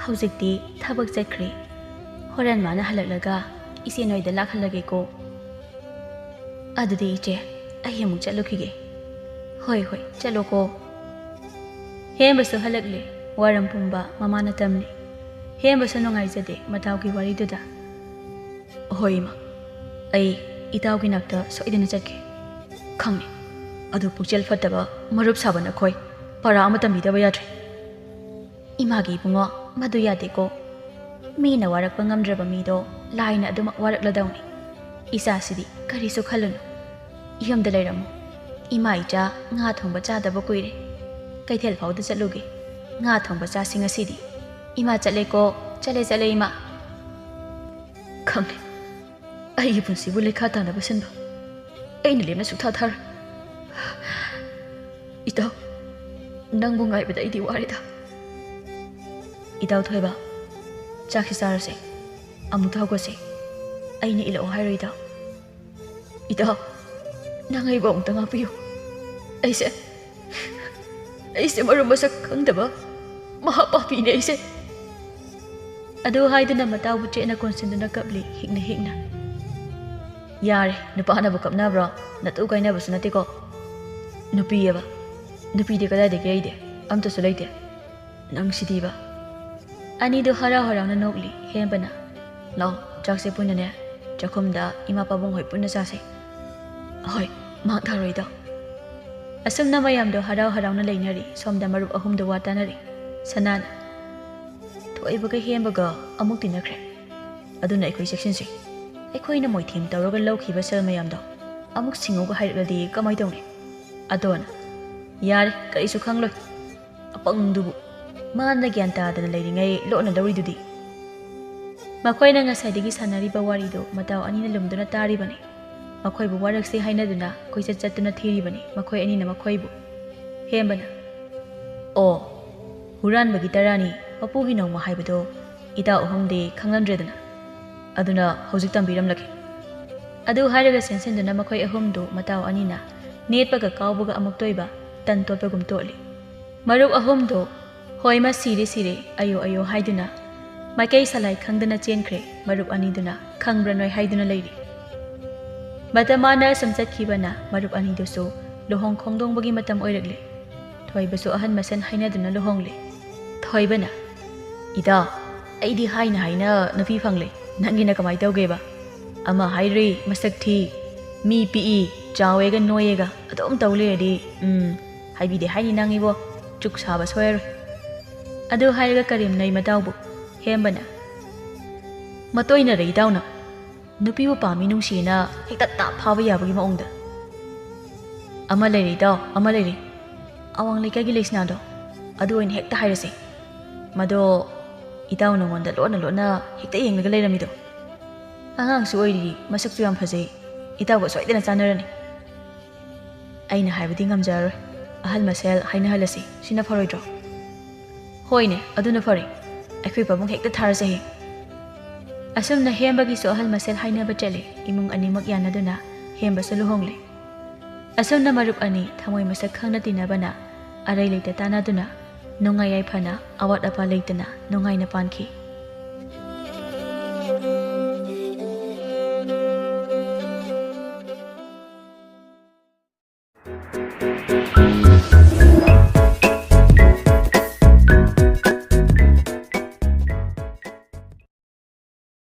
ꯍꯧꯖꯤꯛꯇꯤ ꯊꯕꯛ ꯆꯠꯈ꯭ꯔꯦ. ꯍꯣꯔꯦꯟ ꯃꯥꯅ ꯍꯜꯂꯛꯂꯒ ꯏꯆꯦ ꯅꯣꯏꯗ ꯂꯥꯛꯍꯜꯂꯒꯦꯀꯣ. ꯑꯗꯨꯗꯤ ꯏꯆꯦ, ꯑꯩ ꯑꯃꯨꯛ ꯆꯠꯂꯨꯈꯤꯒꯦ. ꯍꯣꯏ ꯍꯣꯏ, ꯆꯠꯂꯣꯀꯣ. ꯍꯦꯝꯕꯁꯨ ꯍꯜꯂꯛꯂꯦ. ꯋꯥꯔꯝ ꯄꯨꯝꯕ ꯃꯃꯥꯅ ꯇꯝꯂꯤ. ꯍꯦꯝꯕꯁꯨ ꯅꯨꯡꯉꯥꯏꯖꯗꯦ ꯃꯇꯥꯎꯒꯤ ꯋꯥꯔꯤꯗꯨꯗ. ꯍꯣꯏ ꯏꯃꯥ, ꯑꯩ ꯏꯇꯥꯎꯒꯤ ꯅꯥꯛꯇ ꯁꯣꯏꯗꯅ ꯆꯠꯀꯦ. ꯈꯪꯉꯦ, ꯑꯗꯨ ꯄꯨꯛꯆꯦꯜ ꯐꯠꯇꯕ ꯃꯔꯨꯞ ꯁꯥꯕ ꯅꯈꯣꯏ ꯄꯔꯥ ꯑꯃ ꯇꯝꯕꯤꯗꯕ ꯌꯥꯗ꯭ꯔꯦ. ꯏꯃꯥꯒꯤ ꯏꯕꯨꯡꯉꯣ, ꯃꯗꯨ ꯌꯥꯗꯦꯀꯣ. ꯃꯤꯅ ꯋꯥꯔꯛꯄ ꯉꯝꯗ꯭ꯔꯕ ꯃꯤꯗꯣ ꯂꯥꯏꯅ ꯑꯗꯨꯃꯛ ꯋꯥꯔꯛꯂꯗꯧꯅꯤ. ꯏꯆꯥꯁꯤꯗꯤ ꯀꯔꯤꯁꯨ ꯈꯜꯂꯨꯅꯨ. ꯌꯨꯝꯗ ꯂꯩꯔꯝꯃꯨ. ꯏꯃꯥ ꯏꯆꯥ ꯉꯥ ꯊꯣꯡꯕ ꯆꯥꯗꯕ ꯀꯨꯏꯔꯦ. ꯀꯩꯊꯦꯜ ꯐꯥꯎꯗ ꯆꯠꯂꯨꯒꯦ. ꯉꯥ ꯊꯣꯡꯕ ꯆꯥꯁꯤ ꯉꯁꯤꯗꯤ. ꯏꯃꯥ ꯆꯠꯂꯦꯀꯣ. ꯆꯠꯂꯦ ꯏꯃꯥ. ꯈꯪꯉꯦ, ꯑꯩꯒꯤ ꯄꯨꯟꯁꯤꯕꯨ ꯂꯩꯈꯥ ꯇꯥꯅꯕ ꯁꯤꯟꯕ ꯑꯩꯅ ꯂꯦꯝꯅ ꯁꯨꯛꯊꯥ ꯊꯥꯔꯣꯏ. ꯏꯇꯥꯎ, ꯅꯪꯕꯨ ꯉꯥꯏꯕꯗ ꯑꯩꯗꯤ ꯋꯥꯔꯦꯗ. ꯏꯇꯥꯎ ꯊꯣꯏꯕ, ꯆꯥꯛꯁꯤ ꯆꯥꯔꯁꯦ. ꯑꯃꯨꯛꯇ ꯍꯧꯒꯠꯁꯦ. ꯑꯩꯅ ꯏꯜꯂꯛꯑꯣ ꯍꯥꯏꯔꯣ ꯏꯇꯥꯎ? ꯏꯇꯥꯎ, ꯅꯪ ꯑꯩꯕꯨ ꯑꯃꯨꯛꯇ ꯉꯥꯛꯄꯤꯌꯨ. ꯑꯩꯁꯦ ꯃꯔꯨꯝ ꯃꯁꯛ ꯈꯪꯗꯕ ꯃꯍꯥ ꯄꯥꯄꯤꯅꯦ ꯑꯩꯁꯦ. ꯑꯗꯨ ꯍꯥꯏꯗꯨꯅ ꯃꯇꯥꯎꯕꯨ ꯆꯦꯠꯅ ꯀꯣꯟꯁꯤꯟꯗꯨꯅ ꯀꯞꯂꯤ ꯍꯤꯛꯅ. ꯌꯥꯔꯦ, ꯅꯨꯄꯥꯅꯕꯨ ꯀꯞꯅꯕ꯭ꯔꯣ? ꯅꯇꯨ ꯀꯥꯏꯅꯕꯁꯨ ꯅꯠꯇꯦꯀꯣ. ꯅꯨꯄꯤꯑꯕ? ꯅꯨꯄꯤꯗꯤ ꯀꯗꯥꯏꯗꯒꯤ ꯑꯩꯗꯤ ꯑꯝꯇꯁꯨ ꯂꯩꯇꯦ. ꯅꯪꯁꯤꯗꯤꯕ. ꯑꯅꯤꯗꯨ ꯍꯔꯥꯎ ꯍꯔꯥꯎꯅ ꯅꯣꯛꯂꯤ. ꯍꯦꯝꯕꯅ, ꯂꯥꯎ, ꯆꯥꯛꯁꯦ ꯄꯨꯟꯅꯅꯦ ꯆꯥꯛꯈꯨꯝꯗ ꯏꯃꯥ ꯄꯥꯕꯨꯡ ꯍꯣꯏ ꯄꯨꯟꯅ ꯆꯥꯁꯦ. ꯍꯣꯏ, ꯃꯥꯡ ꯊꯥꯔꯣꯏꯗ. ꯑꯁꯨꯝꯅ ꯃꯌꯥꯝꯗꯣ ꯍꯔꯥꯎ ꯍꯔꯥꯎꯅ ꯂꯩꯅꯔꯤ. ꯁꯣꯝꯗ ꯃꯔꯨꯞ ꯑꯍꯨꯝꯗꯣ ꯋꯥ ꯇꯥꯅꯔꯤ. ꯁꯅꯥꯅ, ꯊꯣꯏꯕꯒ ꯍꯦꯝꯕꯒ ꯑꯃꯨꯛ ꯇꯤꯟꯅꯈ꯭ꯔꯦ. ꯑꯗꯨꯅ ꯑꯩꯈꯣꯏ ꯆꯦꯛꯁꯤꯟꯁꯤ. ꯑꯩꯈꯣꯏꯅ ꯃꯣꯏꯊꯦꯝ ꯇꯧꯔꯒ ꯂꯧꯈꯤꯕ ꯁꯦꯜ ꯃꯌꯥꯝꯗꯣ ꯑꯃꯨꯛ ꯁꯤꯡꯉꯨꯒ ꯍꯥꯏꯔꯛꯂꯗꯤ ꯀꯃꯥꯏ ꯇꯧꯅꯤ? ꯑꯗꯣꯅ, ꯌꯥꯔꯦ, ꯀꯔꯤꯁꯨ ꯈꯪꯂꯣꯏ. ꯑꯄꯪꯗꯨꯕꯨ ꯃꯥꯅ ꯒ꯭ꯌꯥꯟ ꯇꯥꯗꯅ ꯂꯩꯔꯤꯉꯩ ꯂꯣꯠꯅ ꯂꯧꯔꯤꯗꯨꯗꯤ. ꯃꯈꯣꯏꯅ ꯉꯁꯥꯏꯗꯒꯤ ꯁꯥꯟꯅꯔꯤꯕ ꯋꯥꯔꯤꯗꯣ ꯃꯇꯥꯎ ꯑꯅꯤꯅ ꯂꯨꯝꯗꯨꯅ ꯇꯥꯔꯤꯕꯅꯤ. ꯃꯈꯣꯏꯕꯨ ꯋꯥꯔꯛꯁꯤ ꯍꯥꯏꯅꯗꯨꯅ ꯀꯣꯏꯆꯠ ꯆꯠꯇꯨꯅ ꯊꯤꯔꯤꯕꯅꯤ ꯃꯈꯣꯏ ꯑꯅꯤꯅ ꯃꯈꯣꯏꯕꯨ. ꯍꯦꯝꯕꯅ, ꯑꯣ, ꯍꯨꯔꯥꯟꯕꯒꯤ ꯇꯔꯥꯅꯤ ꯃꯄꯨꯒꯤ ꯅꯣꯡꯃ ꯍꯥꯏꯕꯗꯣ ꯏꯇꯥꯎ ꯑꯍꯨꯝꯗꯤ ꯈꯪꯂꯝꯗ꯭ꯔꯦꯗꯅ. ꯑꯗꯨꯅ ꯍꯧꯖꯤꯛ ꯇꯝꯕꯤꯔꯝꯂꯒꯦ. ꯑꯗꯨ ꯍꯥꯏꯔꯒ ꯁꯦꯟꯁꯤꯟꯗꯨꯅ ꯃꯈꯣꯏ ꯑꯍꯨꯝꯗꯨ ꯃꯇꯥꯎ ꯑꯅꯤꯅ ꯅꯦꯠꯄꯒ ꯀꯥꯎꯕꯒ ꯑꯃꯨꯛ ꯇꯣꯏꯕ ꯇꯟ ꯇꯣꯠꯄꯒꯨꯝ ꯇꯣꯠꯂꯤ꯫ ꯃꯔꯨꯞ ꯑꯍꯨꯝꯗꯣ ꯍꯣꯏ ꯃꯥ ꯁꯤꯔꯦ ꯑꯌꯣ ꯑꯌꯣ ꯍꯥꯏꯗꯨꯅ ꯃꯥꯏꯀꯩ ꯁꯂꯥꯏ ꯈꯪꯗꯅ ꯆꯦꯟꯈ꯭ꯔꯦ ꯃꯔꯨꯞ ꯑꯅꯤꯗꯨꯅ ꯈꯪꯕ꯭ꯔꯥ ꯅꯣꯏ ꯍꯥꯏꯗꯨꯅ ꯂꯩꯔꯤ ꯃꯇꯝ ꯃꯥꯅ ꯑꯁꯨꯝ ꯆꯠꯈꯤꯕꯅ ꯃꯔꯨꯞ ꯑꯅꯤꯗꯨꯁꯨ ꯂꯨꯍꯣꯡ ꯈꯣꯡꯗꯣꯡꯕꯒꯤ ꯃꯇꯝ ꯑꯣꯏꯔꯛꯂꯦ ꯊꯣꯏꯕꯁꯨ ꯑꯍꯟ ꯃꯁꯦꯟ ꯍꯥꯏꯅꯗꯨꯅ ꯂꯨꯍꯣꯡꯂꯦ ꯊꯣꯏꯕꯅ ꯏꯇꯥꯎ ꯑꯩꯗꯤ ꯍꯥꯏꯅ ꯅꯨꯄꯤ ꯐꯪꯂꯦ ꯅꯪꯒꯤꯅ ꯀꯃꯥꯏ ꯇꯧꯒꯦꯕ ꯑꯃ ꯍꯥꯏꯔꯤ ꯃꯁꯛ ꯊꯤ ꯃꯤ ꯄꯤꯛꯏ ꯆꯥꯎꯋꯦꯒ ꯅꯣꯏꯌꯦꯒ ꯑꯗꯨꯝ ꯇꯧ ꯂꯩꯔꯗꯤ ꯍꯥꯏꯕꯤꯗꯦ ꯍꯥꯏꯅꯤ ꯅꯪꯏꯕꯣ ꯆꯨꯛ ꯁꯥꯕ ꯁꯣꯏꯔꯣꯏ ꯑꯗꯨ ꯍꯥꯏꯔꯒ ꯀꯔꯦꯝꯅꯩ ꯃꯇꯥꯎꯕꯨ ꯍꯦꯝꯕꯅ ꯃꯇꯣꯏꯅꯔꯦ ꯏꯇꯥꯎꯅ ꯅꯨꯄꯤꯕꯨ ꯄꯥꯝꯃꯤ ꯅꯨꯡꯁꯤꯅ ꯍꯦꯛꯇ ꯇꯥꯞ ꯐꯥꯕ ꯌꯥꯕꯒꯤ ꯃꯑꯣꯡꯗ ꯑꯃ ꯂꯩꯔꯦ ꯏꯇꯥꯎ ꯑꯃ ꯂꯩꯔꯦ ꯑꯋꯥꯡ ꯂꯩꯀꯥꯏꯒꯤ ꯂꯩꯁꯅꯥꯗꯣ ꯑꯗꯨ ꯑꯣꯏꯅ ꯍꯦꯛꯇ ꯍꯥꯏꯔꯁꯦ ꯃꯗꯣ ꯏꯇꯥꯎ ꯅꯉꯣꯟꯗ ꯂꯣꯟꯅ ꯍꯦꯛꯇ ꯌꯦꯡꯂꯒ ꯂꯩꯔꯝꯃꯤꯗꯣ ꯑꯉꯥꯡꯁꯨ ꯑꯣꯏꯔꯤ ꯃꯁꯛꯁꯨ ꯌꯥꯝ ꯐꯖꯩ ꯏꯇꯥꯎꯒ ꯁꯣꯏꯗꯅ ꯆꯥꯟꯅꯔꯅꯤ ꯑꯩꯅ ꯍꯥꯏꯕꯗꯤ ꯉꯝꯖꯔꯔꯣꯏ ꯑꯍꯜ ꯃꯁꯦꯜ ꯍꯥꯏꯅꯍꯜꯂꯁꯤ ꯁꯤꯅ ꯐꯔꯣꯏꯗ꯭ꯔꯣ ꯍꯣꯏꯅꯦ ꯑꯗꯨꯅ ꯐꯔꯦ ꯑꯩꯈꯣꯏ ꯄꯥꯕꯨꯡ ꯍꯦꯛꯇ ꯊꯥꯔꯁꯦ ꯍꯦ ꯑꯁꯨꯝꯅ ꯍꯦꯝꯕꯒꯤꯁꯨ ꯑꯍꯜ ꯃꯁꯦꯜ ꯍꯥꯏꯅꯕ ꯆꯠꯂꯦ ꯏꯃꯨꯡ ꯑꯅꯤꯃꯛ ꯌꯥꯅꯗꯨꯅ ꯍꯦꯝꯕꯁꯨ ꯂꯨꯍꯣꯡꯂꯦ ꯑꯁꯨꯝꯅ ꯃꯔꯨꯞ ꯑꯅꯤ ꯊꯃꯣꯏ ꯃꯁꯛ ꯈꯪꯅ ꯇꯤꯟꯅꯕꯅ ꯑꯔꯩ ꯂꯩꯇ ꯇꯥꯟꯅꯗꯨꯅ ꯅꯨꯡꯉꯥꯏ ꯌꯥꯏꯐꯅ ꯑꯋꯥꯠ ꯑꯄꯥ ꯂꯩꯇꯅ ꯅꯨꯡꯉꯥꯏꯅ ꯄꯥꯟꯈꯤ